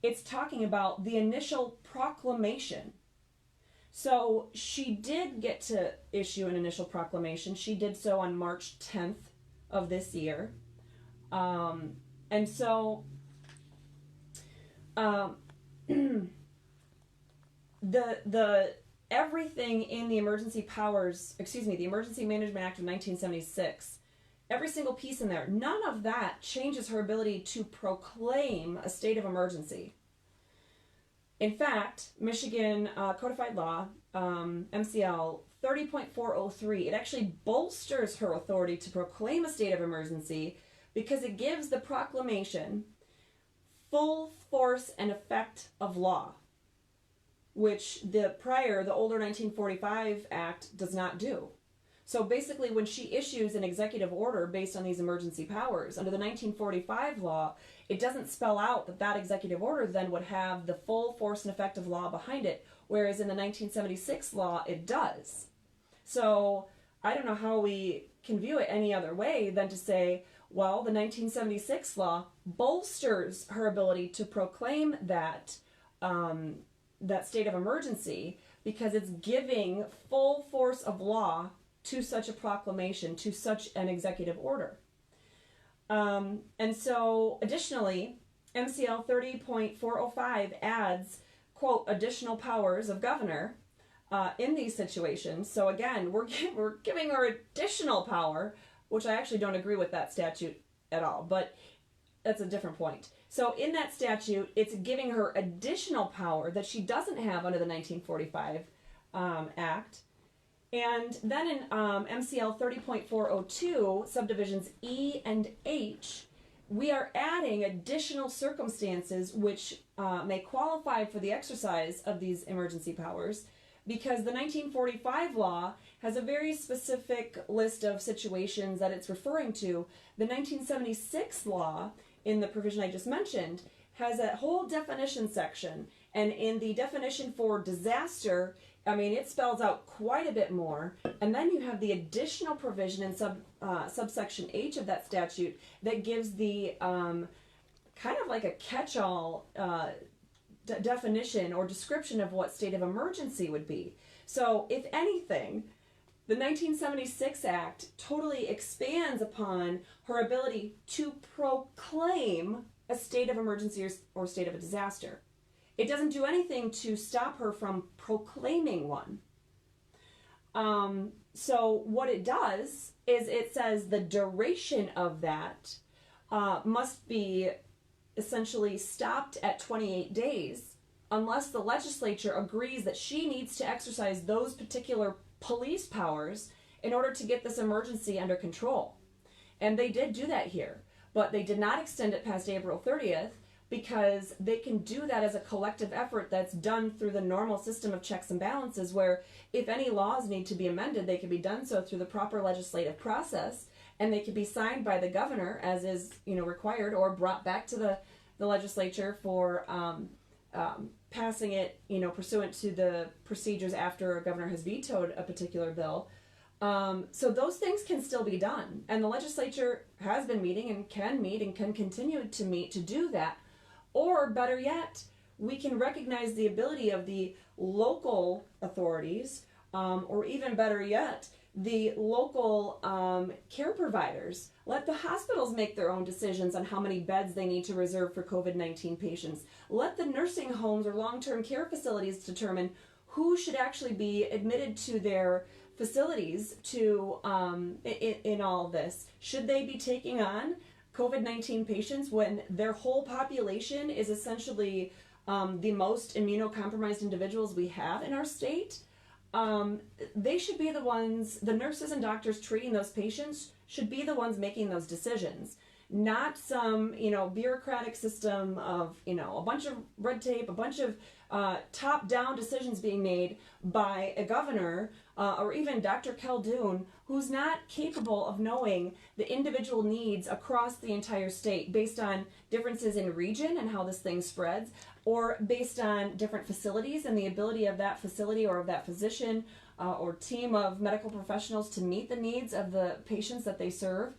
It's talking about the initial proclamation. So she did get to issue an initial proclamation. She did so on March 10th of this year. And so the everything in the Emergency Management Act of 1976, every single piece in there, none of that changes her ability to proclaim a state of emergency. In fact, Michigan Codified Law, MCL 30.403, it actually bolsters her authority to proclaim a state of emergency because it gives the proclamation full force and effect of law, which the older 1945 Act does not do. So basically, when she issues an executive order based on these emergency powers, under the 1945 law, it doesn't spell out that that executive order then would have the full force and effect of law behind it, whereas in the 1976 law, it does. So I don't know how we can view it any other way than to say, well, the 1976 law bolsters her ability to proclaim that that state of emergency because it's giving full force of law to such a proclamation, to such an executive order. And so, additionally, MCL 30.405 adds, quote, additional powers of governor in these situations. So again, we're giving her additional power, which I actually don't agree with that statute at all, but that's a different point. So in that statute, it's giving her additional power that she doesn't have under the 1945 Act. And then in MCL 30.402, subdivisions E and H, we are adding additional circumstances which may qualify for the exercise of these emergency powers, because the 1945 law has a very specific list of situations that it's referring to. The 1976 law in the provision I just mentioned, has a whole definition section. And in the definition for disaster, I mean, it spells out quite a bit more. And then you have the additional provision in subsection H of that statute that gives the kind of like a catch-all definition or description of what state of emergency would be. So, if anything, the 1976 Act totally expands upon her ability to proclaim a state of emergency or state of a disaster. It doesn't do anything to stop her from proclaiming one. So what it does is it says the duration of that must be essentially stopped at 28 days unless the legislature agrees that she needs to exercise those particular police powers in order to get this emergency under control. And they did do that here, but they did not extend it past April 30th because they can do that as a collective effort that's done through the normal system of checks and balances, where if any laws need to be amended, they can be done so through the proper legislative process, and they can be signed by the governor as is required, or brought back to the legislature for passing it, pursuant to the procedures after a governor has vetoed a particular bill. So those things can still be done. And the legislature has been meeting and can meet and can continue to meet to do that. Or better yet, we can recognize the ability of the local authorities, or even better yet, the local care providers. Let the hospitals make their own decisions on how many beds they need to reserve for COVID-19 patients. Let the nursing homes or long-term care facilities determine who should actually be admitted to their facilities to in all of this. Should they be taking on COVID-19 patients when their whole population is essentially the most immunocompromised individuals we have in our state? They should be the ones, the nurses and doctors treating those patients should be the ones making those decisions, not some, bureaucratic system of, a bunch of red tape, a bunch of top-down decisions being made by a governor or even Dr. Khaldun, who's not capable of knowing the individual needs across the entire state based on differences in region and how this thing spreads, or based on different facilities and the ability of that facility or of that physician or team of medical professionals to meet the needs of the patients that they serve.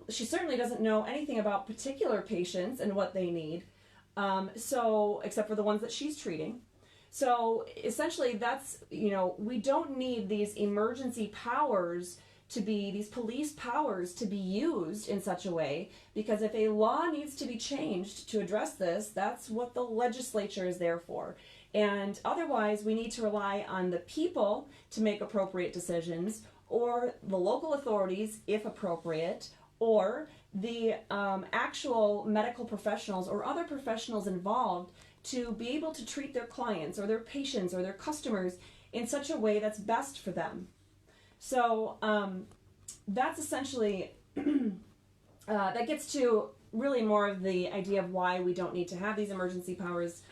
She certainly doesn't know anything about particular patients and what they need, so except for the ones that she's treating. So essentially that's, we don't need these emergency powers to be, these police powers to be used in such a way, because if a law needs to be changed to address this, that's what the legislature is there for. And otherwise, we need to rely on the people to make appropriate decisions, or the local authorities, if appropriate, or the actual medical professionals or other professionals involved to be able to treat their clients or their patients or their customers in such a way that's best for them. So that's essentially, that gets to really more of the idea of why we don't need to have these emergency powers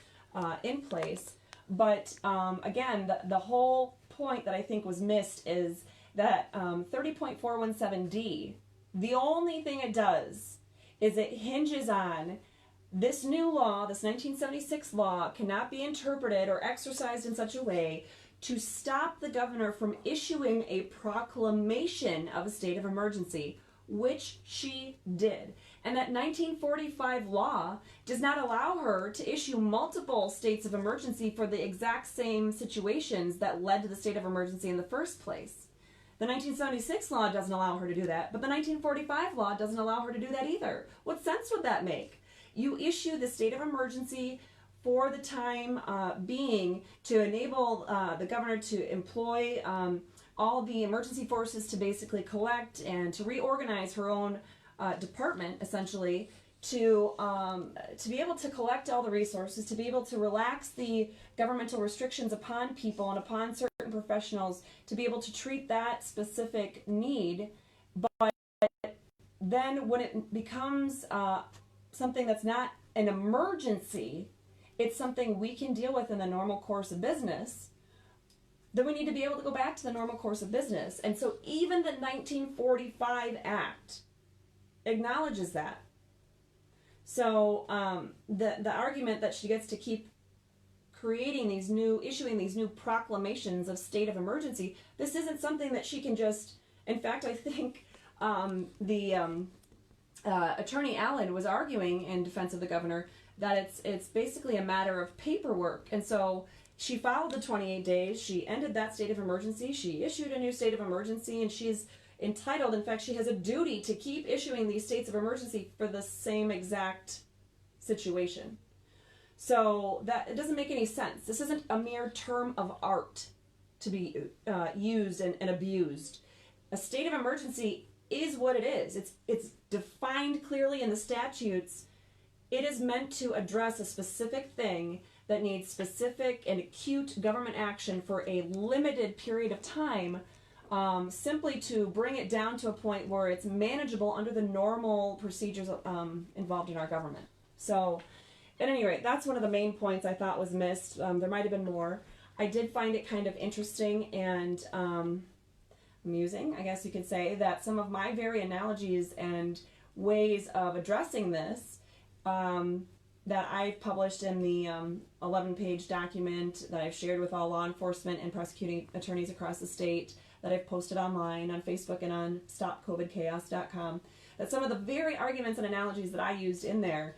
in place. But again, the whole point that I think was missed is that 30.417D, the only thing it does is it hinges on this new law, this 1976 law, cannot be interpreted or exercised in such a way to stop the governor from issuing a proclamation of a state of emergency, which she did. And that 1945 law does not allow her to issue multiple states of emergency for the exact same situations that led to the state of emergency in the first place. The 1976 law doesn't allow her to do that, but the 1945 law doesn't allow her to do that either. What sense would that make? You issue the state of emergency for the time being to enable the governor to employ all the emergency forces to basically collect and to reorganize her own department, essentially, to be able to collect all the resources, to be able to relax the governmental restrictions upon people and upon certain professionals, to be able to treat that specific need. But then when it becomes something that's not an emergency, it's something we can deal with in the normal course of business, then we need to be able to go back to the normal course of business. And so even the 1945 Act acknowledges that. So the argument that she gets to keep issuing these new proclamations of state of emergency, this isn't something that she can just, in fact, I think Attorney Allen was arguing in defense of the governor that it's basically a matter of paperwork. And so she followed the 28 days, she ended that state of emergency, she issued a new state of emergency, and she's entitled, in fact, she has a duty to keep issuing these states of emergency for the same exact situation. So that it doesn't make any sense. This isn't a mere term of art to be used and abused. A state of emergency is what it is. It's defined clearly in the statutes. It is meant to address a specific thing that needs specific and acute government action for a limited period of time, simply to bring it down to a point where it's manageable under the normal procedures involved in our government. So, at any rate, that's one of the main points I thought was missed. There might have been more. I did find it kind of interesting and amusing, I guess you could say, that some of my very analogies and ways of addressing this that I've published in the 11-page document that I've shared with all law enforcement and prosecuting attorneys across the state, that I've posted online on Facebook and on stopcovidchaos.com, that some of the very arguments and analogies that I used in there,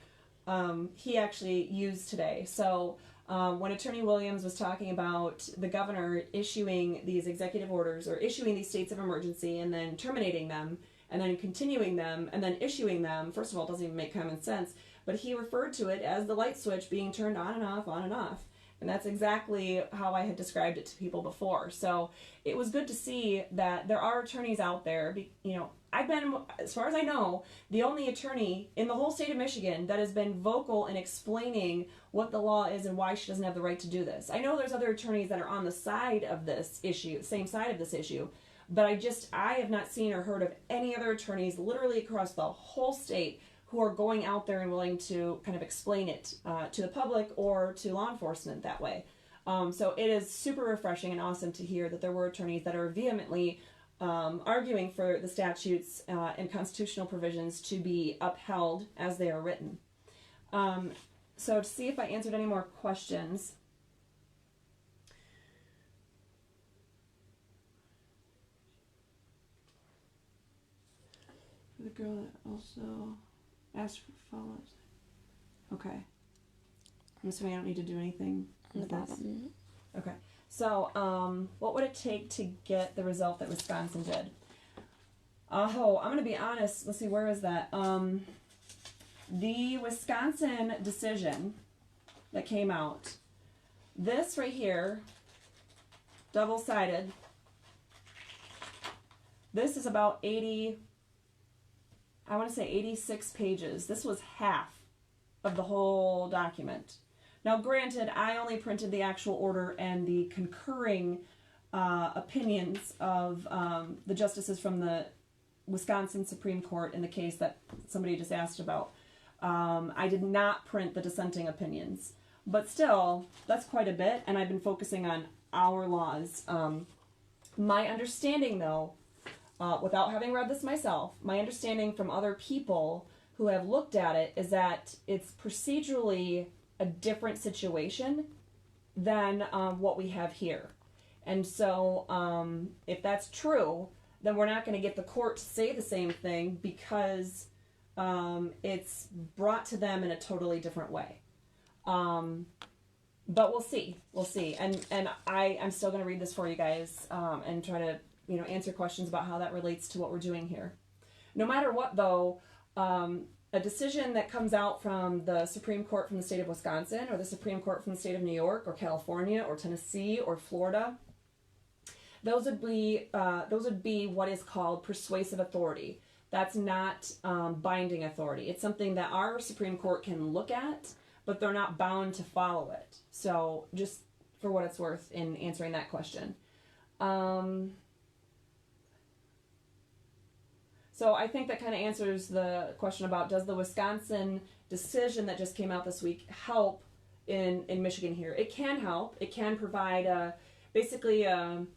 he actually used today. So when Attorney Williams was talking about the governor issuing these executive orders or issuing these states of emergency and then terminating them and then continuing them and then issuing them, first of all, it doesn't even make common sense, but he referred to it as the light switch being turned on and off, on and off. And that's exactly how I had described it to people before. So it was good to see that there are attorneys out there. You know, I've been, as far as I know, the only attorney in the whole state of Michigan that has been vocal in explaining what the law is and why she doesn't have the right to do this. I know there's other attorneys that are on the side of this issue, same side of this issue, but I have not seen or heard of any other attorneys literally across the whole state who are going out there and willing to kind of explain it to the public or to law enforcement that way. So it is super refreshing and awesome to hear that there were attorneys that are vehemently arguing for the statutes and constitutional provisions to be upheld as they are written. So to see if I answered any more questions. The girl that also asked for follow-ups. Okay. I'm assuming I don't need to do anything with this. Okay. So, what would it take to get the result that Wisconsin did? I'm going to be honest. Let's see, where is that? The Wisconsin decision that came out, this right here, double-sided, this is about 86 pages. This was half of the whole document. Now, granted, I only printed the actual order and the concurring opinions of the justices from the Wisconsin Supreme Court in the case that somebody just asked about. I did not print the dissenting opinions. But still, that's quite a bit, and I've been focusing on our laws. My understanding, though, without having read this myself, my understanding from other people who have looked at it is that it's procedurally a different situation than what we have here. And so if that's true, then we're not going to get the court to say the same thing because it's brought to them in a totally different way. But we'll see. We'll see. And I'm still going to read this for you guys and try to answer questions about how that relates to what we're doing here. No matter what, though, a decision that comes out from the Supreme Court from the state of Wisconsin or the Supreme Court from the state of New York or California or Tennessee or Florida, those would be what is called persuasive authority. That's not binding authority. It's something that our Supreme Court can look at, but they're not bound to follow it. So just for what it's worth in answering that question. So I think that kind of answers the question about does the Wisconsin decision that just came out this week help in Michigan here? It can help. It can provide basically an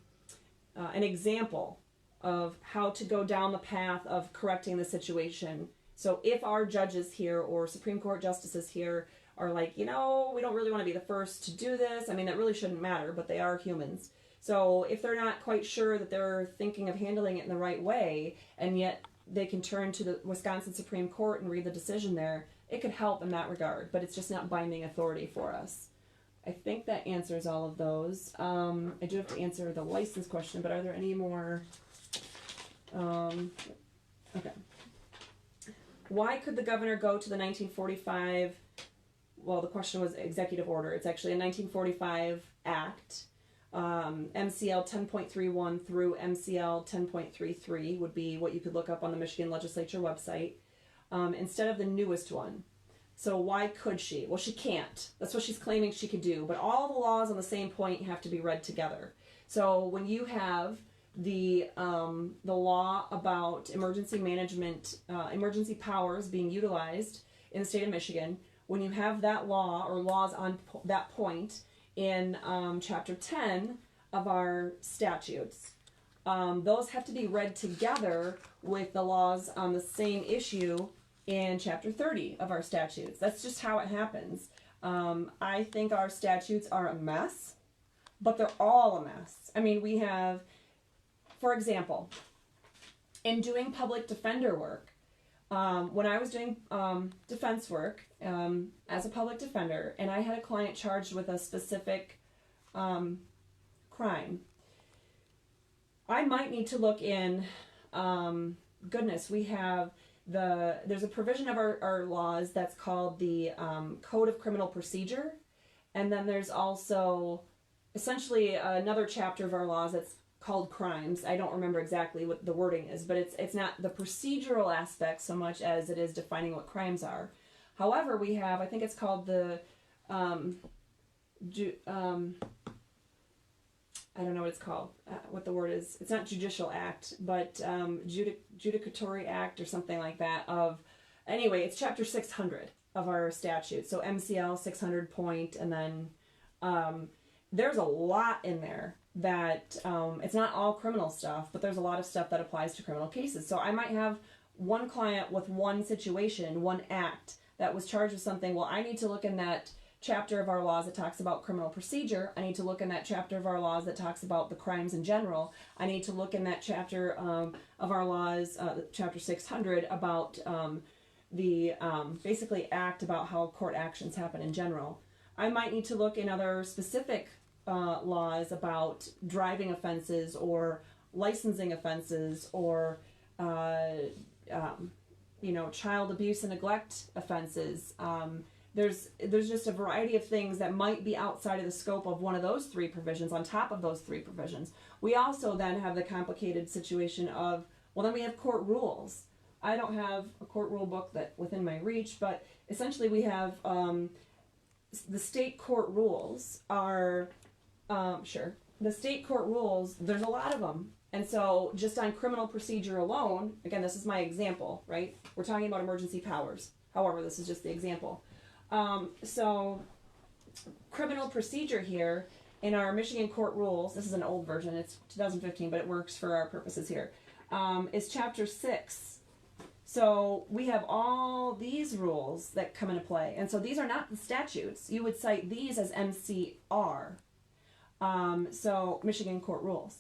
example of how to go down the path of correcting the situation So if our judges here or Supreme Court justices here are like, we don't really want to be the first to do this. I mean, that really shouldn't matter, but they are humans. So if they're not quite sure that they're thinking of handling it in the right way, and yet they can turn to the Wisconsin Supreme Court and read the decision there, it could help in that regard, but it's just not binding authority for us. I think that answers all of those. I do have to answer the license question, but are there any more? Okay. Why could the governor go to the 1945, well, the question was executive order. It's actually a 1945 act. MCL 10.31 through MCL 10.33 would be what you could look up on the Michigan Legislature website, instead of the newest one. So why could she? Well, she can't. That's what she's claiming she could do. But all the laws on the same point have to be read together. So when you have the law about emergency management, emergency powers being utilized in the state of Michigan, when you have that law or laws on that point in Chapter 10 of our statutes, those have to be read together with the laws on the same issue in Chapter 30 of our statutes. That's just how it happens. I think our statutes are a mess, but they're all a mess. I mean, we have, for example, in doing public defender work, when I was doing defense work as a public defender, and I had a client charged with a specific crime, I might need to look in, we have there's a provision of our laws that's called the Code of Criminal Procedure, and then there's also essentially another chapter of our laws that's called crimes. I don't remember exactly what the wording is, but it's not the procedural aspect so much as it is defining what crimes are. However, we have, I think it's called the I don't know what it's called, what the word is. It's not judicial act, but judicatory act or something like that anyway, it's chapter 600 of our statute. So MCL 600 point, and then there's a lot in there that, it's not all criminal stuff, but there's a lot of stuff that applies to criminal cases. So I might have one client with one situation, one act that was charged with something. Well, I need to look in that chapter of our laws that talks about criminal procedure. I need to look in that chapter of our laws that talks about the crimes in general. I need to look in that chapter of our laws, chapter 600, about the basically act about how court actions happen in general. I might need to look in other specific laws about driving offenses or licensing offenses or child abuse and neglect offenses. There's just a variety of things that might be outside of the scope of one of those three provisions on top of those three provisions. We also then have the complicated situation of, well, then we have court rules. I don't have a court rule book that within my reach, but essentially we have the state court rules are, the state court rules, there's a lot of them. And so just on criminal procedure alone, again, this is my example, right? We're talking about emergency powers. However, this is just the example. So criminal procedure here in our Michigan court rules, this is an old version, it's 2015, but it works for our purposes here, is chapter 6. So we have all these rules that come into play. And so these are not the statutes. You would cite these as MCR. So Michigan court rules.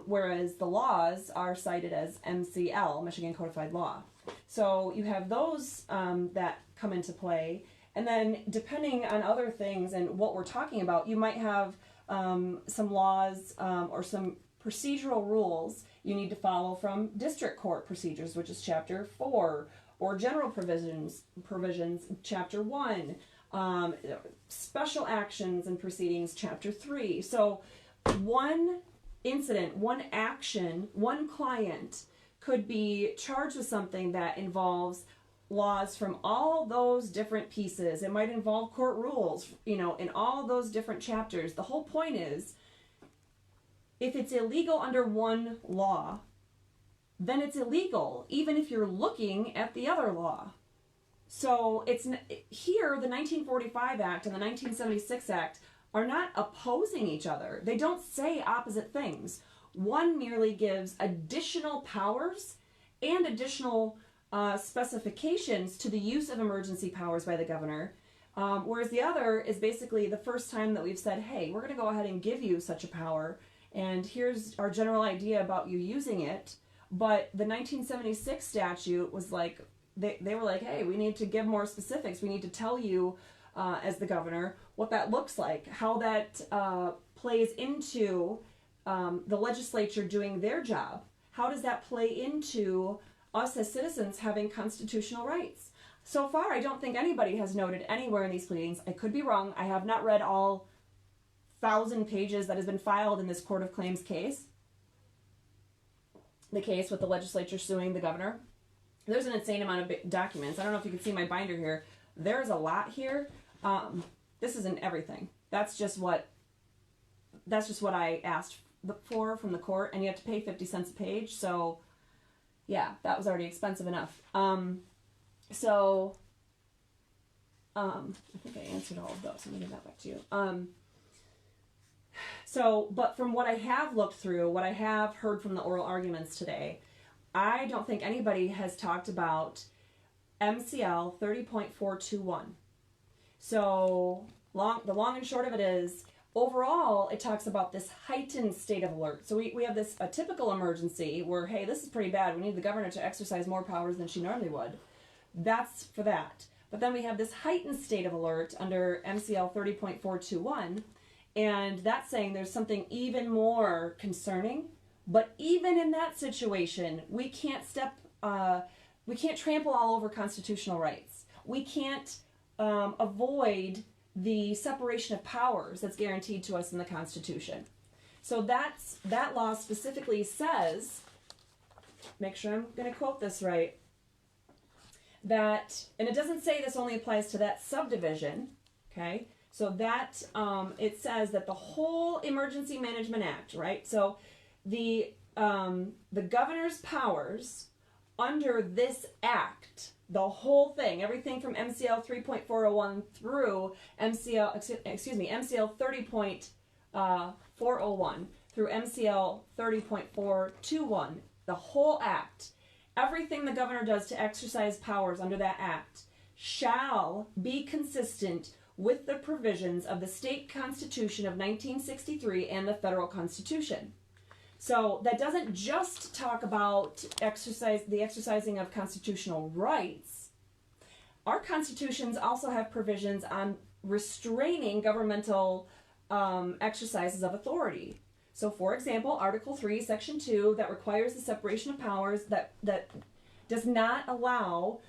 Whereas the laws are cited as MCL, Michigan Codified Law. So you have those that come into play. And then depending on other things and what we're talking about, you might have some laws or some procedural rules you need to follow from district court procedures, which is chapter 4, or general provisions, chapter 1, special actions and proceedings, chapter 3. So one incident, one action, one client could be charged with something that involves laws from all those different pieces. It might involve court rules, in all those different chapters. The whole point is, if it's illegal under one law, then it's illegal, even if you're looking at the other law. So it's here, the 1945 Act and the 1976 Act are not opposing each other. They don't say opposite things. One merely gives additional powers and additional specifications to the use of emergency powers by the governor, whereas the other is basically the first time that we've said, hey, we're going to go ahead and give you such a power, and here's our general idea about you using it. But the 1976 statute was like, they were like, hey, we need to give more specifics. We need to tell you, as the governor, what that looks like, how that plays into the legislature doing their job. How does that play into us as citizens having constitutional rights? So far, I don't think anybody has noted anywhere in these pleadings. I could be wrong. I have not read all 1,000 pages that has been filed in this Court of Claims case. The case with the legislature suing the governor. There's an insane amount of documents. I don't know if you can see my binder here. There's a lot here. This isn't everything. That's just what I asked for from the court, and you have to pay 50 cents a page. So, yeah, that was already expensive enough. I think I answered all of those. Let me give that back to you. But from what I have looked through, what I have heard from the oral arguments today, I don't think anybody has talked about MCL 30.421. So the long and short of it is, overall, it talks about this heightened state of alert. So we have a typical emergency where, hey, this is pretty bad. We need the governor to exercise more powers than she normally would. That's for that. But then we have this heightened state of alert under MCL 30.421. And that's saying there's something even more concerning. But even in that situation, we can't trample all over constitutional rights. We can't avoid the separation of powers that's guaranteed to us in the Constitution. So that law specifically says, make sure I'm going to quote this right, that, and it doesn't say this only applies to that subdivision, okay? So that, it says that the whole Emergency Management Act, right? So the governor's powers under this act, the whole thing, everything from MCL 3.401 through MCL 30.401 through MCL 30.421, the whole act, everything the governor does to exercise powers under that act shall be consistent with the provisions of the state constitution of 1963 and the federal constitution. So that doesn't just talk about the exercising of constitutional rights. Our constitutions also have provisions on restraining governmental exercises of authority. So, for example, Article 3, Section 2, that requires the separation of powers, that does not allow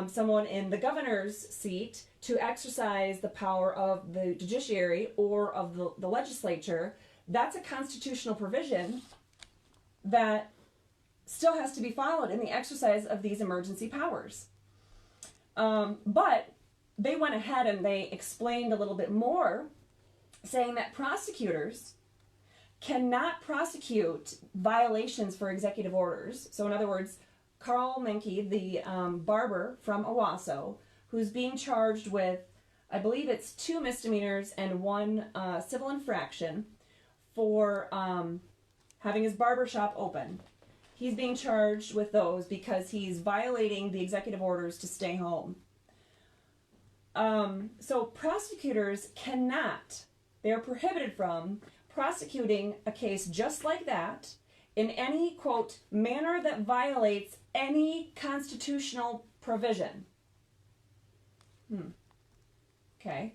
someone in the governor's seat to exercise the power of the judiciary or of the legislature. That's a constitutional provision that still has to be followed in the exercise of these emergency powers. But they went ahead and they explained a little bit more, saying that prosecutors cannot prosecute violations for executive orders. So in other words, Carl Menke, the barber from Owasso, who's being charged with, I believe it's 2 misdemeanors and 1 civil infraction for having his barber shop open. He's being charged with those because he's violating the executive orders to stay home. So prosecutors cannot, they are prohibited from prosecuting a case just like that in any, quote, manner that violates any constitutional provision. Okay.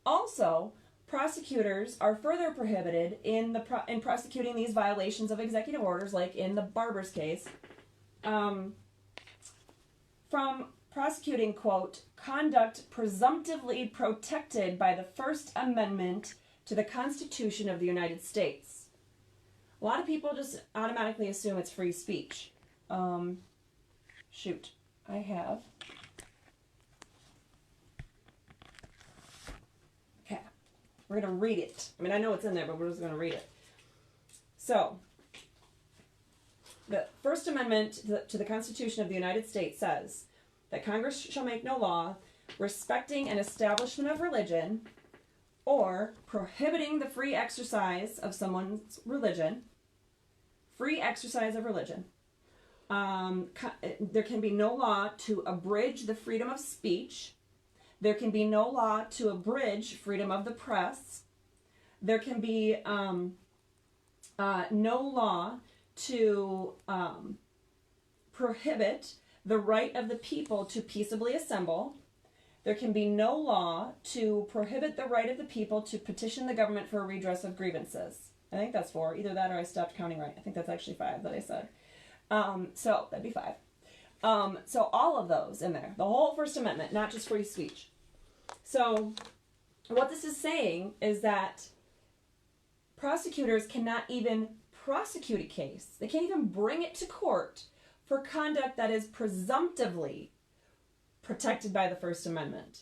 Also, prosecutors are further prohibited in prosecuting these violations of executive orders, like in the barber's case, from prosecuting, quote, conduct presumptively protected by the First Amendment to the Constitution of the United States. A lot of people just automatically assume it's free speech. Shoot, I have. Okay, we're going to read it. I mean, I know it's in there, but we're just going to read it. So, the First Amendment to the Constitution of the United States says that Congress shall make no law respecting an establishment of religion or prohibiting the free exercise of someone's religion, free exercise of religion, There can be no law to abridge the freedom of speech. There can be no law to abridge freedom of the press. There can be no law to prohibit the right of the people to peaceably assemble. There can be no law to prohibit the right of the people to petition the government for a redress of grievances. I think that's 4. Either that or I stopped counting right. I think that's actually 5 that I said. So that'd be 5. So all of those in there, the whole First Amendment, not just free speech. So what this is saying is that prosecutors cannot even prosecute a case. They can't even bring it to court for conduct that is presumptively protected by the First Amendment.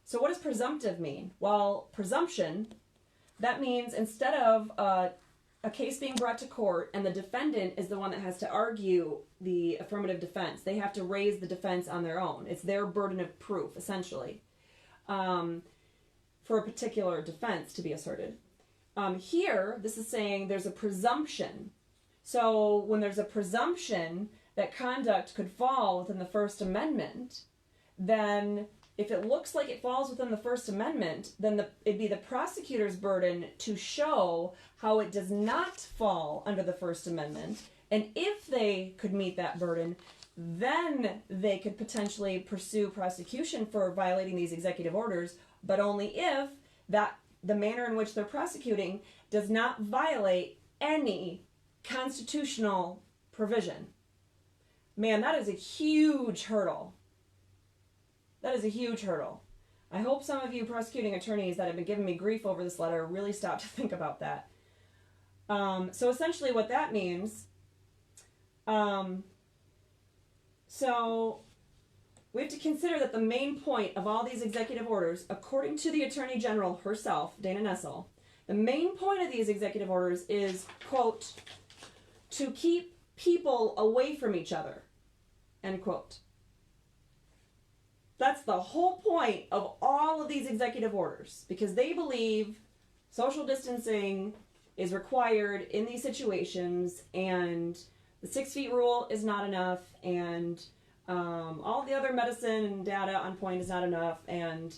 So what does presumptive mean? Well, presumption, that means instead of a case being brought to court and the defendant is the one that has to argue the affirmative defense, they have to raise the defense on their own. It's their burden of proof, essentially, for a particular defense to be asserted. Here, this is saying there's a presumption. So when there's a presumption that conduct could fall within the First Amendment, then if it looks like it falls within the First Amendment, then it'd be the prosecutor's burden to show how it does not fall under the First Amendment. And if they could meet that burden, then they could potentially pursue prosecution for violating these executive orders, but only if the manner in which they're prosecuting does not violate any constitutional provision. Man, that is a huge hurdle. That is a huge hurdle. I hope some of you prosecuting attorneys that have been giving me grief over this letter really stop to think about that. So essentially what that means, so we have to consider that the main point of all these executive orders, according to the Attorney General herself, Dana Nessel, the main point of these executive orders is, quote, to keep people away from each other, end quote. That's the whole point of all of these executive orders, because they believe social distancing is required in these situations, and the 6 feet rule is not enough, and all the other medicine and data on point is not enough, and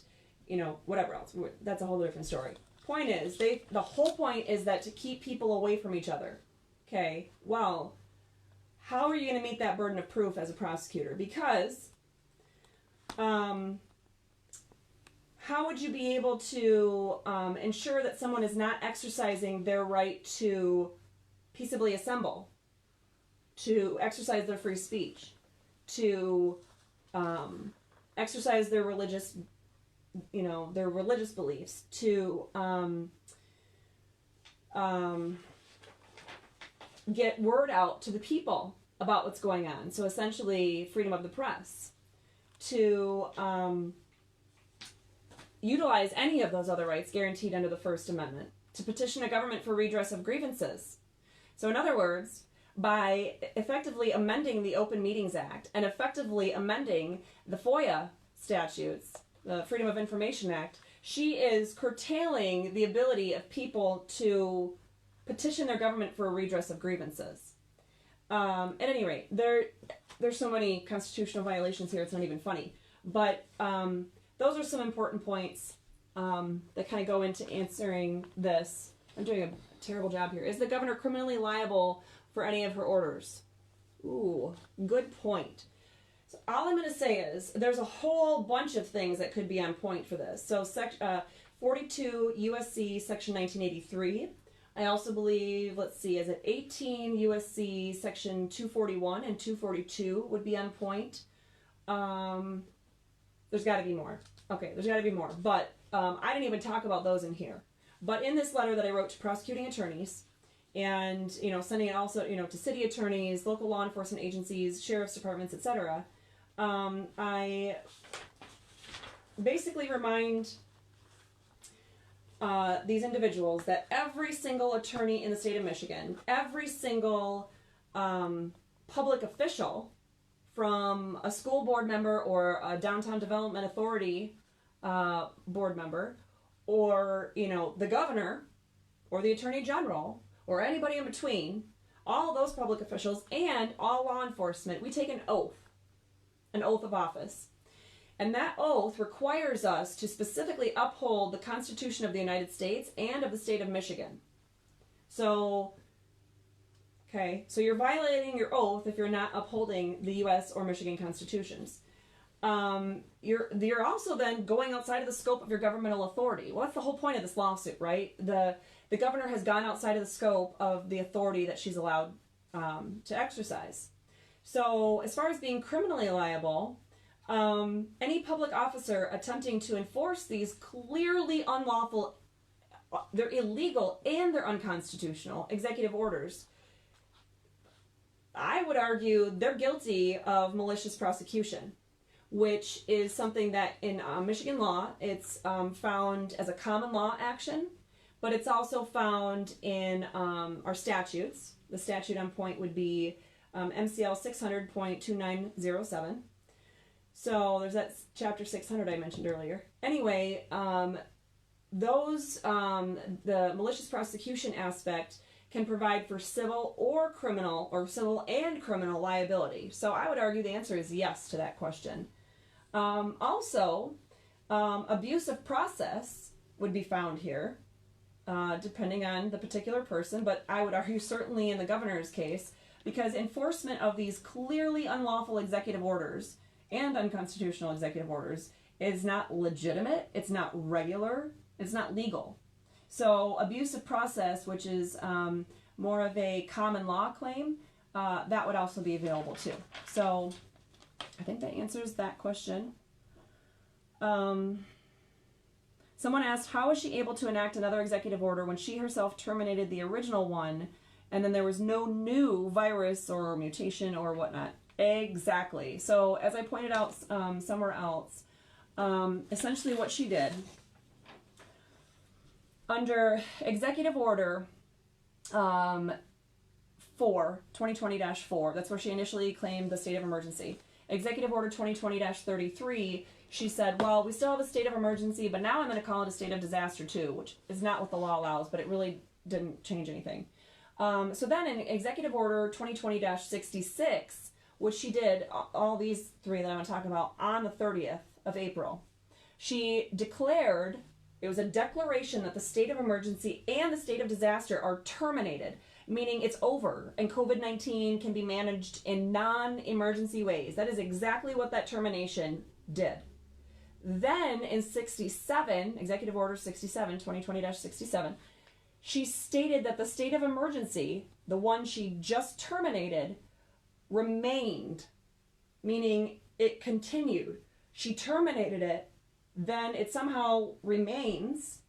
whatever else. That's a whole different story. Point is, the whole point is that to keep people away from each other. Okay, well, how are you going to meet that burden of proof as a prosecutor? Because how would you be able to ensure that someone is not exercising their right to peaceably assemble, to exercise their free speech, to exercise their religious, their religious beliefs, to get word out to the people about what's going on? So essentially, freedom of the press, to utilize any of those other rights guaranteed under the First Amendment, to petition a government for redress of grievances. So in other words, by effectively amending the Open Meetings Act and effectively amending the FOIA statutes, the Freedom of Information Act, she is curtailing the ability of people to petition their government for a redress of grievances. At any rate, there's so many constitutional violations here, it's not even funny. But those are some important points that kind of go into answering this. I'm doing a terrible job here. Is the governor criminally liable for any of her orders? Ooh, good point. So all I'm going to say is there's a whole bunch of things that could be on point for this. So 42 USC section 1983. I also believe, is it 18 USC section 241 and 242 would be on point. There's got to be more. Okay, there's got to be more. But I didn't even talk about those in here. But in this letter that I wrote to prosecuting attorneys, and sending it also to city attorneys, local law enforcement agencies, sheriff's departments, etc., I basically remind these individuals that every single attorney in the state of Michigan, every single public official, from a school board member or a downtown development authority board member, or the governor or the attorney general or anybody in between, all those public officials and all law enforcement, we take an oath of office. And that oath requires us to specifically uphold the Constitution of the United States and of the state of Michigan. So, okay, so you're violating your oath if you're not upholding the U.S. or Michigan constitutions. You're also then going outside of the scope of your governmental authority. Well, that's the whole point of this lawsuit, right? The governor has gone outside of the scope of the authority that she's allowed to exercise. So, as far as being criminally liable, any public officer attempting to enforce these clearly unlawful, they're illegal and they're unconstitutional executive orders, I would argue they're guilty of malicious prosecution, which is something that in Michigan law, it's found as a common law action, but it's also found in our statutes. The statute on point would be MCL 600.2907. So there's that chapter 600 I mentioned earlier. Anyway, the malicious prosecution aspect can provide for civil or criminal, or civil and criminal liability. So I would argue the answer is yes to that question. Also, abuse of process would be found here, depending on the particular person, but I would argue certainly in the governor's case, because enforcement of these clearly unlawful executive orders and unconstitutional executive orders is not legitimate, it's not regular, it's not legal. So abuse of process, which is more of a common law claim, that would also be available too. So I think that answers that question. Someone asked, how was she able to enact another executive order when she herself terminated the original one and then there was no new virus or mutation or whatnot? Exactly. So as I pointed out somewhere else, essentially what she did, under Executive Order 2020-4, that's where she initially claimed the state of emergency. Executive Order 2020-33, she said, well, we still have a state of emergency, but now I'm going to call it a state of disaster too, which is not what the law allows, but it really didn't change anything. So then in Executive Order 2020-66, which she did, all these three that I'm going to talk about, on the 30th of April, she declared, it was a declaration that the state of emergency and the state of disaster are terminated, meaning it's over, and COVID-19 can be managed in non-emergency ways. That is exactly what that termination did. Then in 67, Executive Order 67, 2020-67, she stated that the state of emergency, the one she just terminated, remained, meaning it continued. She terminated it, then it somehow remains.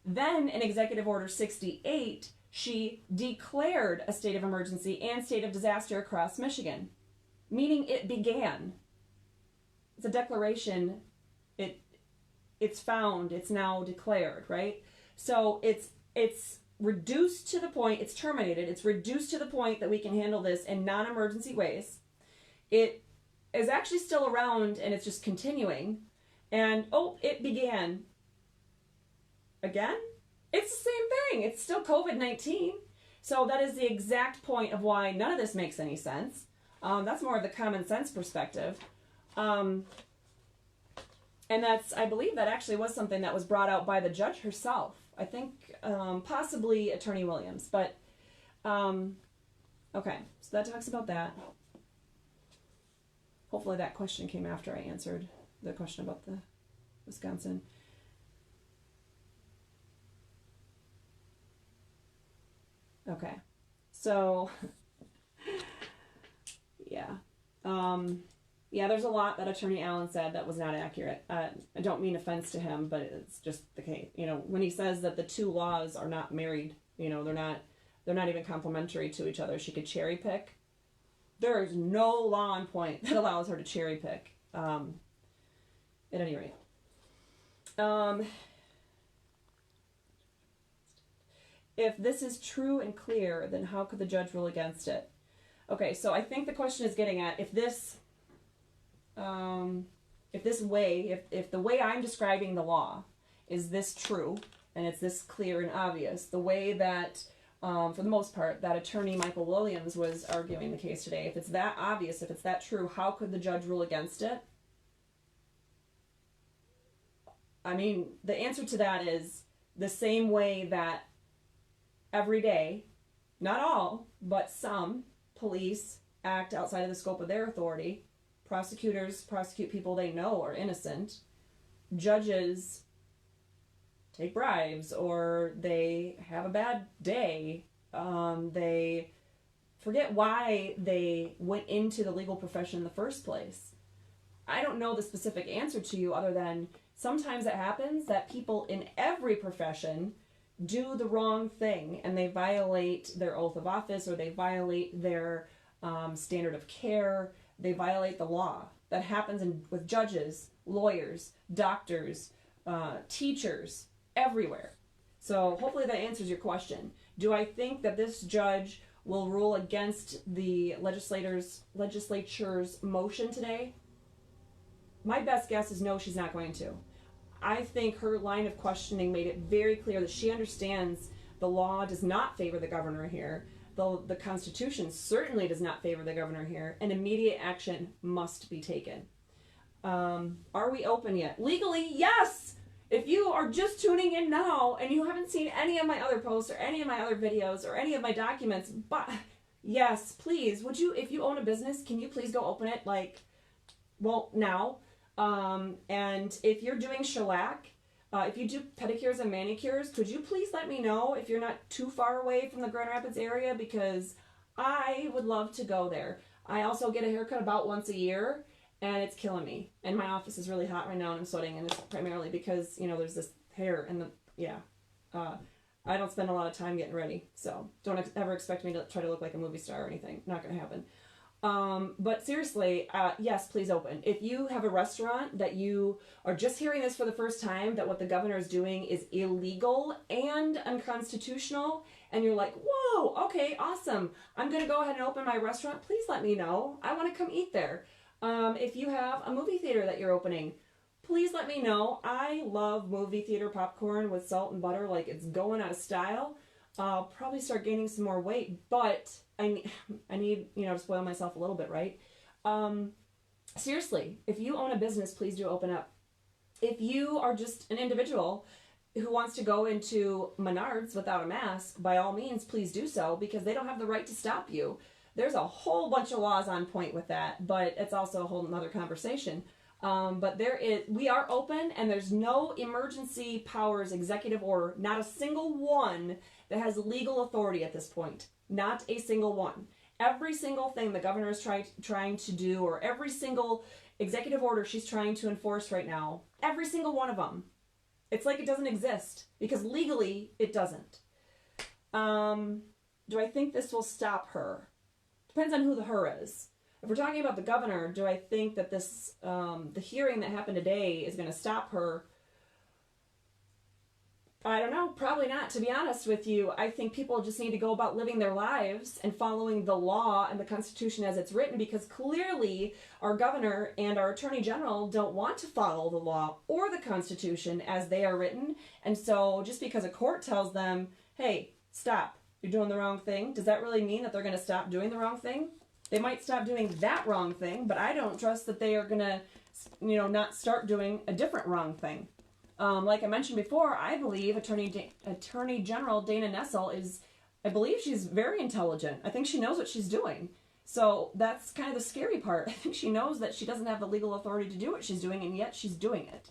Then in Executive Order 68, she declared a state of emergency and state of disaster across Michigan, meaning it began. It's a declaration. It's found. It's now declared, right? So it's reduced to the point, it's terminated, it's reduced to the point that we can handle this in non-emergency ways. It is actually still around and it's just continuing. And, it began. Again? It's the same thing. It's still COVID-19. So that is the exact point of why none of this makes any sense. That's more of the common sense perspective. And I believe that actually was something that was brought out by the judge herself. I think possibly Attorney Williams. But, okay, so that talks about that. Hopefully that question came after I answered the question about the Wisconsin. Okay, so, yeah. Yeah, there's a lot that Attorney Allen said that was not accurate. I don't mean offense to him, but it's just the case. When he says that the two laws are not married, they're not even complementary to each other. She could cherry pick. There is no law on point that allows her to cherry pick. At any rate. If this is true and clear, then how could the judge rule against it? Okay, so I think the question is getting at if the way I'm describing the law is this true and it's this clear and obvious, the way that for the most part, that attorney Michael Williams was arguing the case today. If it's that obvious, if it's that true, how could the judge rule against it? I mean, the answer to that is the same way that every day, not all, but some police act outside of the scope of their authority. Prosecutors prosecute people they know are innocent. Judges take bribes, or they have a bad day. They forget why they went into the legal profession in the first place. I don't know the specific answer to you other than sometimes it happens that people in every profession do the wrong thing and they violate their oath of office, or they violate their standard of care. They violate the law. That happens with judges, lawyers, doctors, teachers, everywhere. So hopefully that answers your question. Do I think that this judge will rule against the legislature's motion today? My best guess is no, she's not going to. I think her line of questioning made it very clear that she understands the law does not favor the governor here. The Constitution certainly does not favor the governor here, and immediate action must be taken. Are we open yet? Legally, yes! If you are just tuning in now and you haven't seen any of my other posts or any of my other videos or any of my documents, but yes, please, would you, if you own a business, can you please go open it now? And if you're doing shellac, if you do pedicures and manicures, could you please let me know if you're not too far away from the Grand Rapids area, because I would love to go there. I also get a haircut about once a year, and it's killing me. And my office is really hot right now, and I'm sweating, and it's primarily because, there's this hair and I don't spend a lot of time getting ready, so don't ever expect me to try to look like a movie star or anything. Not going to happen. But seriously, yes, please open. If you have a restaurant that you are just hearing this for the first time, that what the governor is doing is illegal and unconstitutional, and you're like, whoa, okay, awesome. I'm going to go ahead and open my restaurant. Please let me know. I want to come eat there. If you have a movie theater that you're opening, please let me know. I love movie theater popcorn with salt and butter like it's going out of style. I'll probably start gaining some more weight, but I need, to spoil myself a little bit, right? Seriously, if you own a business, please do open up. If you are just an individual who wants to go into Menards without a mask, by all means, please do so, because they don't have the right to stop you. There's a whole bunch of laws on point with that, but it's also a whole nother conversation. But we are open, and there's no emergency powers executive order, not a single one that has legal authority at this point. Not a single one. Every single thing the governor is trying to do, or every single executive order she's trying to enforce right now, every single one of them, it's like it doesn't exist, because legally it doesn't. Do I think this will stop her? Depends on who the her is. If we're talking about the governor, do I think that this, the hearing that happened today is going to stop her? I don't know. Probably not, to be honest with you. I think people just need to go about living their lives and following the law and the Constitution as it's written, because clearly our governor and our attorney general don't want to follow the law or the Constitution as they are written. And so just because a court tells them, hey, stop, you're doing the wrong thing, does that really mean that they're going to stop doing the wrong thing? They might stop doing that wrong thing, but I don't trust that they are going to, not start doing a different wrong thing. Like I mentioned before, I believe Attorney General Dana Nessel I believe she's very intelligent. I think she knows what she's doing. So that's kind of the scary part. I think she knows that she doesn't have the legal authority to do what she's doing, and yet she's doing it.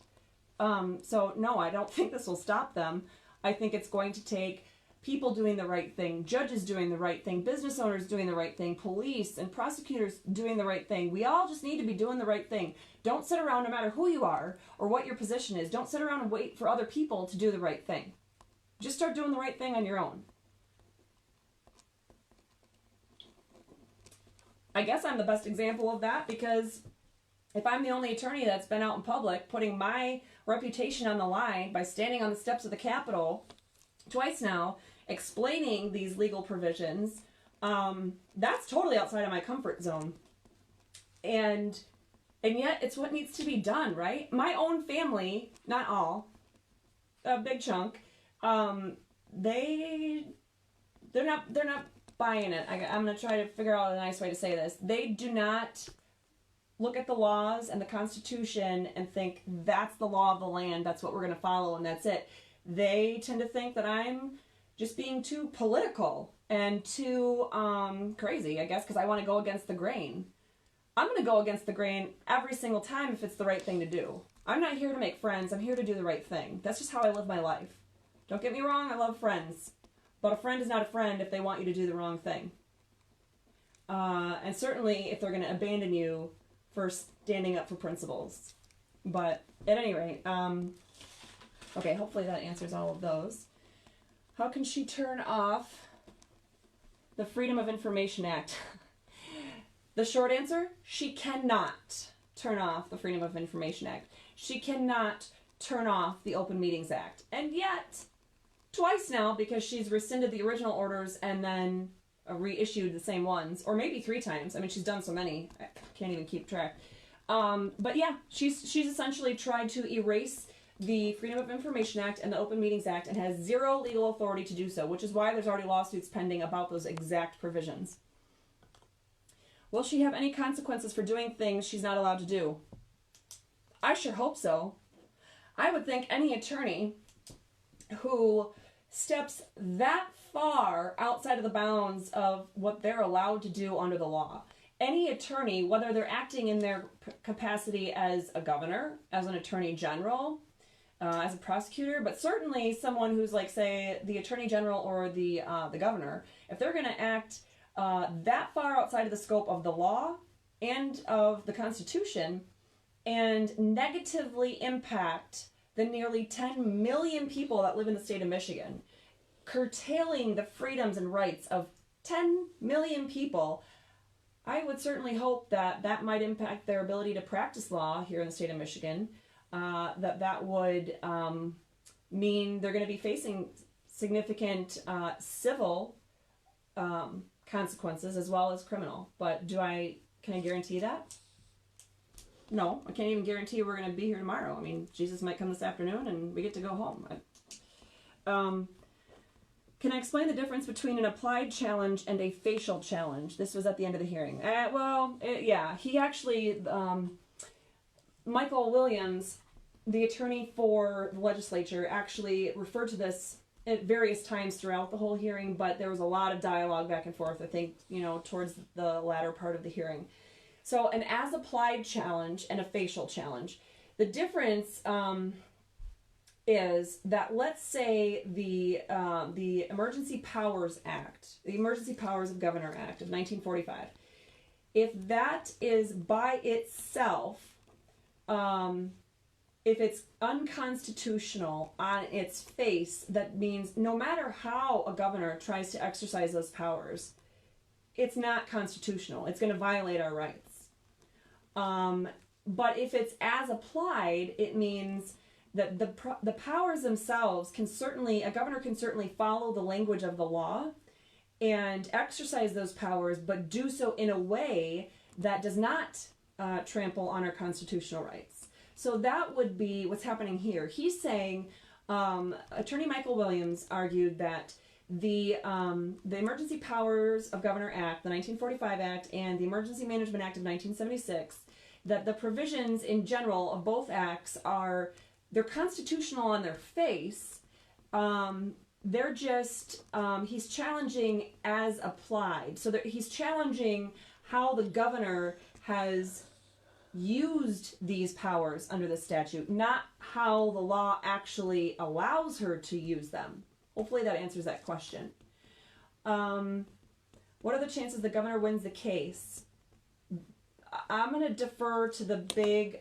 So no, I don't think this will stop them. I think it's going to take people doing the right thing, judges doing the right thing, business owners doing the right thing, police and prosecutors doing the right thing. We all just need to be doing the right thing. Don't sit around, no matter who you are or what your position is. Don't sit around and wait for other people to do the right thing. Just start doing the right thing on your own. I guess I'm the best example of that, because if I'm the only attorney that's been out in public putting my reputation on the line by standing on the steps of the Capitol twice now, explaining these legal provisions, that's totally outside of my comfort zone. And yet it's what needs to be done, right? My own family, not all, a big chunk, they they're not buying it. I'm going to try to figure out a nice way to say this. They do not look at the laws and the Constitution and think that's the law of the land, that's what we're going to follow, and that's it. They tend to think that I'm just being too political and too crazy, I guess, because I want to go against the grain. I'm going to go against the grain every single time if it's the right thing to do. I'm not here to make friends. I'm here to do the right thing. That's just how I live my life. Don't get me wrong, I love friends. But a friend is not a friend if they want you to do the wrong thing. And certainly if they're going to abandon you for standing up for principles. But at any rate, okay, hopefully that answers all of those. How can she turn off the Freedom of Information Act? The short answer, she cannot turn off the Freedom of Information Act. She cannot turn off the Open Meetings Act. And yet, twice now, because she's rescinded the original orders and then reissued the same ones, or maybe 3 times. I mean, she's done so many, I can't even keep track. But yeah, she's essentially tried to erase the Freedom of Information Act and the Open Meetings Act and has zero legal authority to do so, which is why there's already lawsuits pending about those exact provisions. Will she have any consequences for doing things she's not allowed to do? I sure hope so. I would think any attorney who steps that far outside of the bounds of what they're allowed to do under the law, any attorney, whether they're acting in their capacity as a governor, as an attorney general, as a prosecutor, but certainly someone who's like, say, the attorney general or the governor, if they're going to act that far outside of the scope of the law and of the Constitution and negatively impact the nearly 10 million people that live in the state of Michigan, curtailing the freedoms and rights of 10 million people, I would certainly hope that that might impact their ability to practice law here in the state of Michigan, that would mean they're going to be facing significant civil consequences as well as criminal. But can I guarantee that? No, I can't even guarantee we're going to be here tomorrow. I mean, Jesus might come this afternoon and we get to go home. Can I explain the difference between an applied challenge and a facial challenge? This was at the end of the hearing. Yeah, he actually, Michael Williams, the attorney for the legislature, actually referred to this at various times throughout the whole hearing, but there was a lot of dialogue back and forth, I think, towards the latter part of the hearing. So an as-applied challenge and a facial challenge. The difference is that, let's say the Emergency Powers Act, the Emergency Powers of Governor Act of 1945, if that is by itself, if it's unconstitutional on its face, that means no matter how a governor tries to exercise those powers, it's not constitutional. It's going to violate our rights. But if it's as applied, it means that the powers themselves a governor can certainly follow the language of the law and exercise those powers, but do so in a way that does not trample on our constitutional rights. So that would be what's happening here. He's saying, Attorney Michael Williams argued that the Emergency Powers of Governor Act, the 1945 Act, and the Emergency Management Act of 1976, that the provisions in general of both acts they're constitutional on their face. They're just, he's challenging as applied. So he's challenging how the governor has used these powers under the statute, not how the law actually allows her to use them. Hopefully that answers that question. What are the chances the governor wins the case? I'm going to defer to the big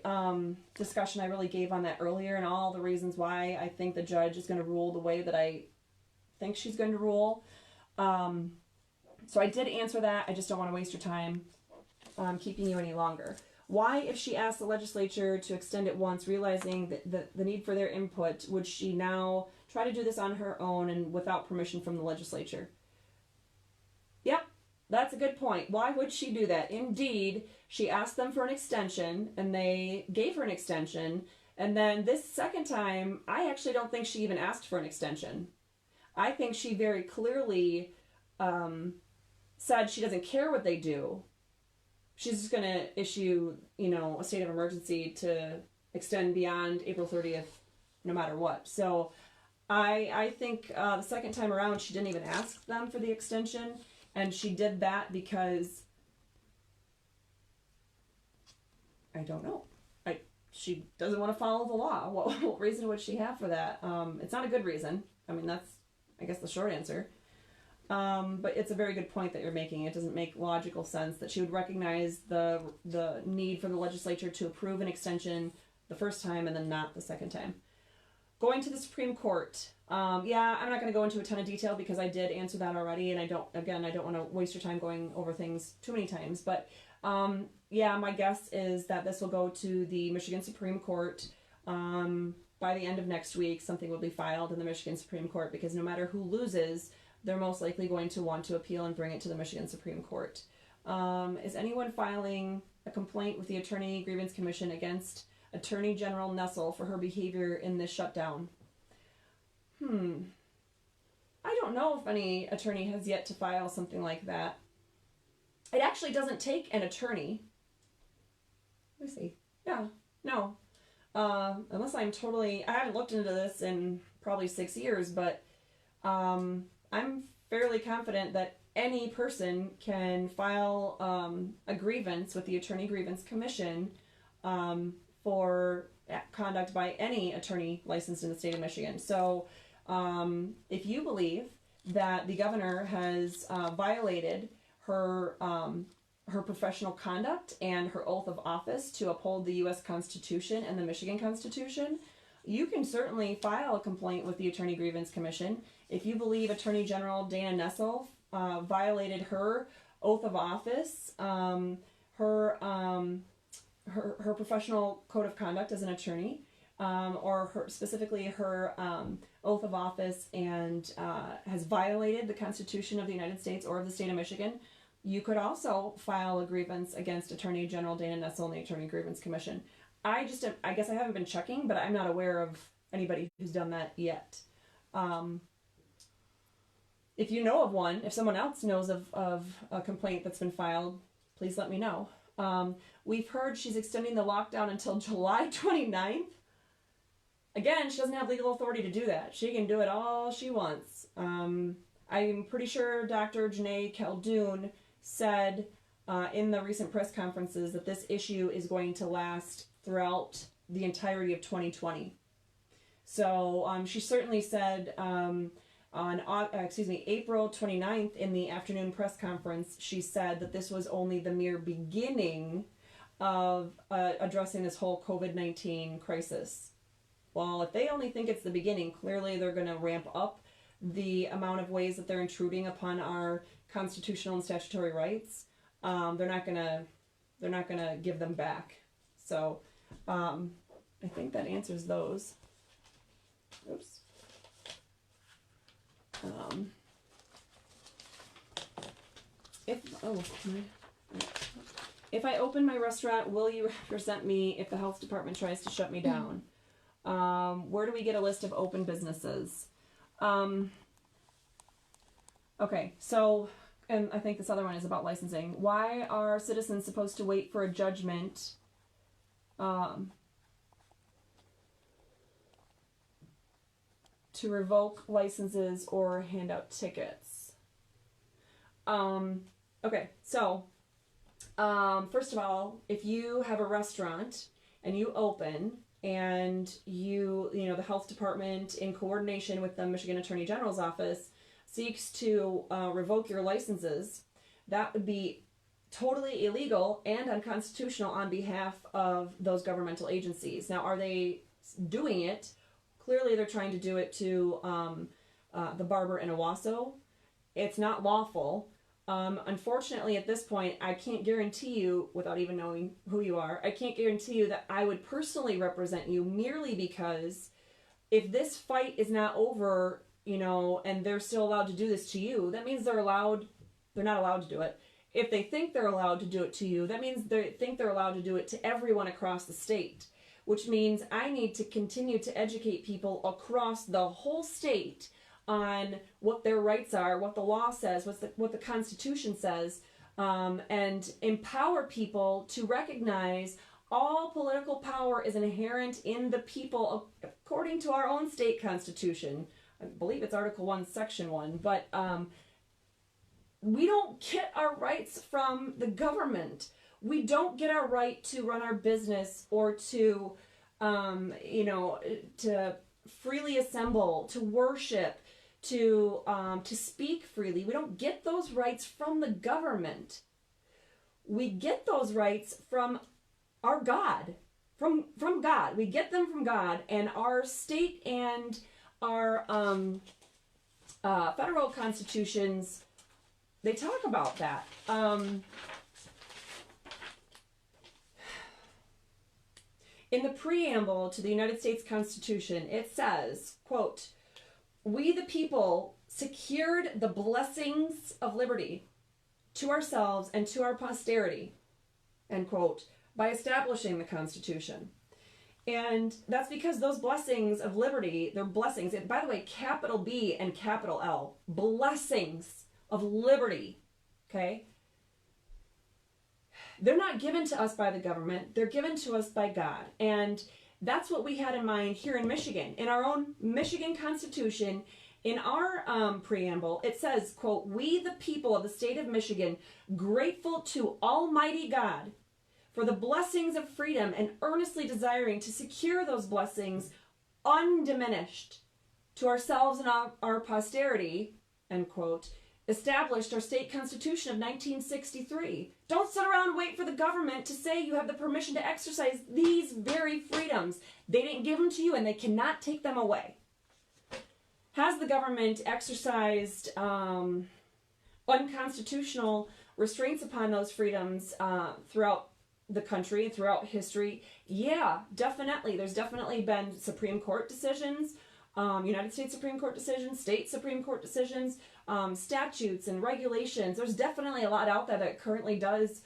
discussion I really gave on that earlier and all the reasons why I think the judge is going to rule the way that I think she's going to rule. So I did answer that. I just don't want to waste your time keeping you any longer. Why, if she asked the legislature to extend it once, realizing the need for their input, would she now try to do this on her own and without permission from the legislature? Yep, that's a good point. Why would she do that? Indeed, she asked them for an extension, and they gave her an extension. And then this second time, I actually don't think she even asked for an extension. I think she very clearly said she doesn't care what they do. She's just going to issue, a state of emergency to extend beyond April 30th, no matter what. So I think the second time around, she didn't even ask them for the extension. And she did that because, I don't know. She doesn't want to follow the law. What reason would she have for that? It's not a good reason. I mean, that's, I guess, the short answer. But it's a very good point that you're making. It doesn't make logical sense that she would recognize the need for the legislature to approve an extension the first time and then not the second time. Going to the Supreme Court. I'm not going to go into a ton of detail because I did answer that already, and I don't want to waste your time going over things too many times. But my guess is that this will go to the Michigan Supreme Court by the end of next week. Something will be filed in the Michigan Supreme Court because no matter who loses, they're most likely going to want to appeal and bring it to the Michigan Supreme Court. Is anyone filing a complaint with the Attorney Grievance Commission against Attorney General Nessel for her behavior in this shutdown? I don't know if any attorney has yet to file something like that. It actually doesn't take an attorney. Let me see. Yeah, no. Unless I haven't looked into this in probably 6 years, but I'm fairly confident that any person can file a grievance with the Attorney Grievance Commission for conduct by any attorney licensed in the state of Michigan. So if you believe that the governor has violated her professional conduct and her oath of office to uphold the U.S. Constitution and the Michigan Constitution, you can certainly file a complaint with the Attorney Grievance Commission. If you believe Attorney General Dana Nessel violated her oath of office, her professional code of conduct as an attorney, or specifically her oath of office and has violated the Constitution of the United States or of the state of Michigan, you could also file a grievance against Attorney General Dana Nessel and the Attorney Grievance Commission. I guess I haven't been checking, but I'm not aware of anybody who's done that yet. If you know of one, if someone else knows of a complaint that's been filed, please let me know. We've heard she's extending the lockdown until July 29th. Again, she doesn't have legal authority to do that. She can do it all she wants. I'm pretty sure Dr. Janae Caldoun said in the recent press conferences that this issue is going to last throughout the entirety of 2020. So she certainly said on April 29th in the afternoon press conference, she said that this was only the mere beginning of addressing this whole COVID-19 crisis. Well, if they only think it's the beginning, clearly they're going to ramp up the amount of ways that they're intruding upon our constitutional and statutory rights. They're not gonna give them back. So I think that answers those. Oops. If I open my restaurant, will you represent me if the health department tries to shut me down? Where do we get a list of open businesses? Okay, so, and I think this other one is about licensing. Why are citizens supposed to wait for a judgment to revoke licenses or hand out tickets? Okay, so first of all, if you have a restaurant and you open and the health department in coordination with the Michigan Attorney General's office seeks to revoke your licenses, that would be totally illegal and unconstitutional on behalf of those governmental agencies. Now, are they doing it? Clearly, they're trying to do it to the barber in Owasso. It's not lawful. Unfortunately, at this point, I can't guarantee you, without even knowing who you are, I can't guarantee you that I would personally represent you merely because if this fight is not over, and they're still allowed to do this to you, that means they're not allowed to do it. If they think they're allowed to do it to you, that means they think they're allowed to do it to everyone across the state, which means I need to continue to educate people across the whole state on what their rights are, what the law says, what the Constitution says, and empower people to recognize all political power is inherent in the people according to our own state constitution. I believe it's Article 1, Section 1, but we don't get our rights from the government. We don't get our right to run our business or to, to freely assemble, to worship, to speak freely. We don't get those rights from the government. We get those rights from our God, from God. We get them from God, and our state and our federal constitutions, they talk about that. In the preamble to the United States Constitution, it says, quote, "We the people secured the blessings of liberty to ourselves and to our posterity," end quote, by establishing the Constitution. And that's because those blessings of liberty, they're blessings. And by the way, capital B and capital L, blessings of liberty, okay? They're not given to us by the government. They're given to us by God. And that's what we had in mind here in Michigan. In our own Michigan Constitution, in our preamble, it says, quote, "We the people of the state of Michigan, grateful to Almighty God for the blessings of freedom and earnestly desiring to secure those blessings undiminished to ourselves and our posterity," end quote, established our state constitution of 1963. Don't sit around and wait for the government to say you have the permission to exercise these very freedoms. They didn't give them to you, and they cannot take them away. Has the government exercised unconstitutional restraints upon those freedoms throughout the country and throughout history? Yeah, definitely. There's definitely been Supreme Court decisions, United States Supreme Court decisions, state Supreme Court decisions, statutes and regulations. There's definitely a lot out there that currently does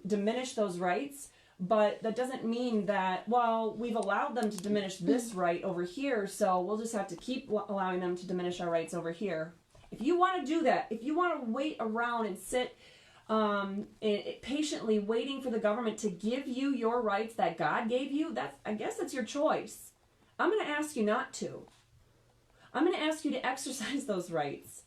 diminish those rights, but that doesn't mean that, well, we've allowed them to diminish this right over here, so we'll just have to keep allowing them to diminish our rights over here. If you want to do that, if you want to wait around and sit patiently waiting for the government to give you your rights that God gave you, I guess that's your choice. I'm going to ask you not to. I'm going to ask you to exercise those rights.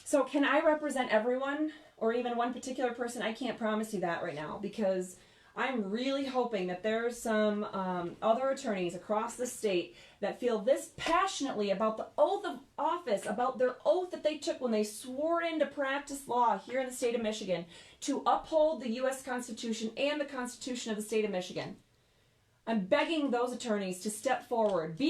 So can I represent everyone or even one particular person? I can't promise you that right now, because I'm really hoping that there's some other attorneys across the state that feel this passionately about the oath of office, about their oath that they took when they swore in to practice law here in the state of Michigan to uphold the U.S. Constitution and the Constitution of the state of Michigan. I'm begging those attorneys to step forward. Be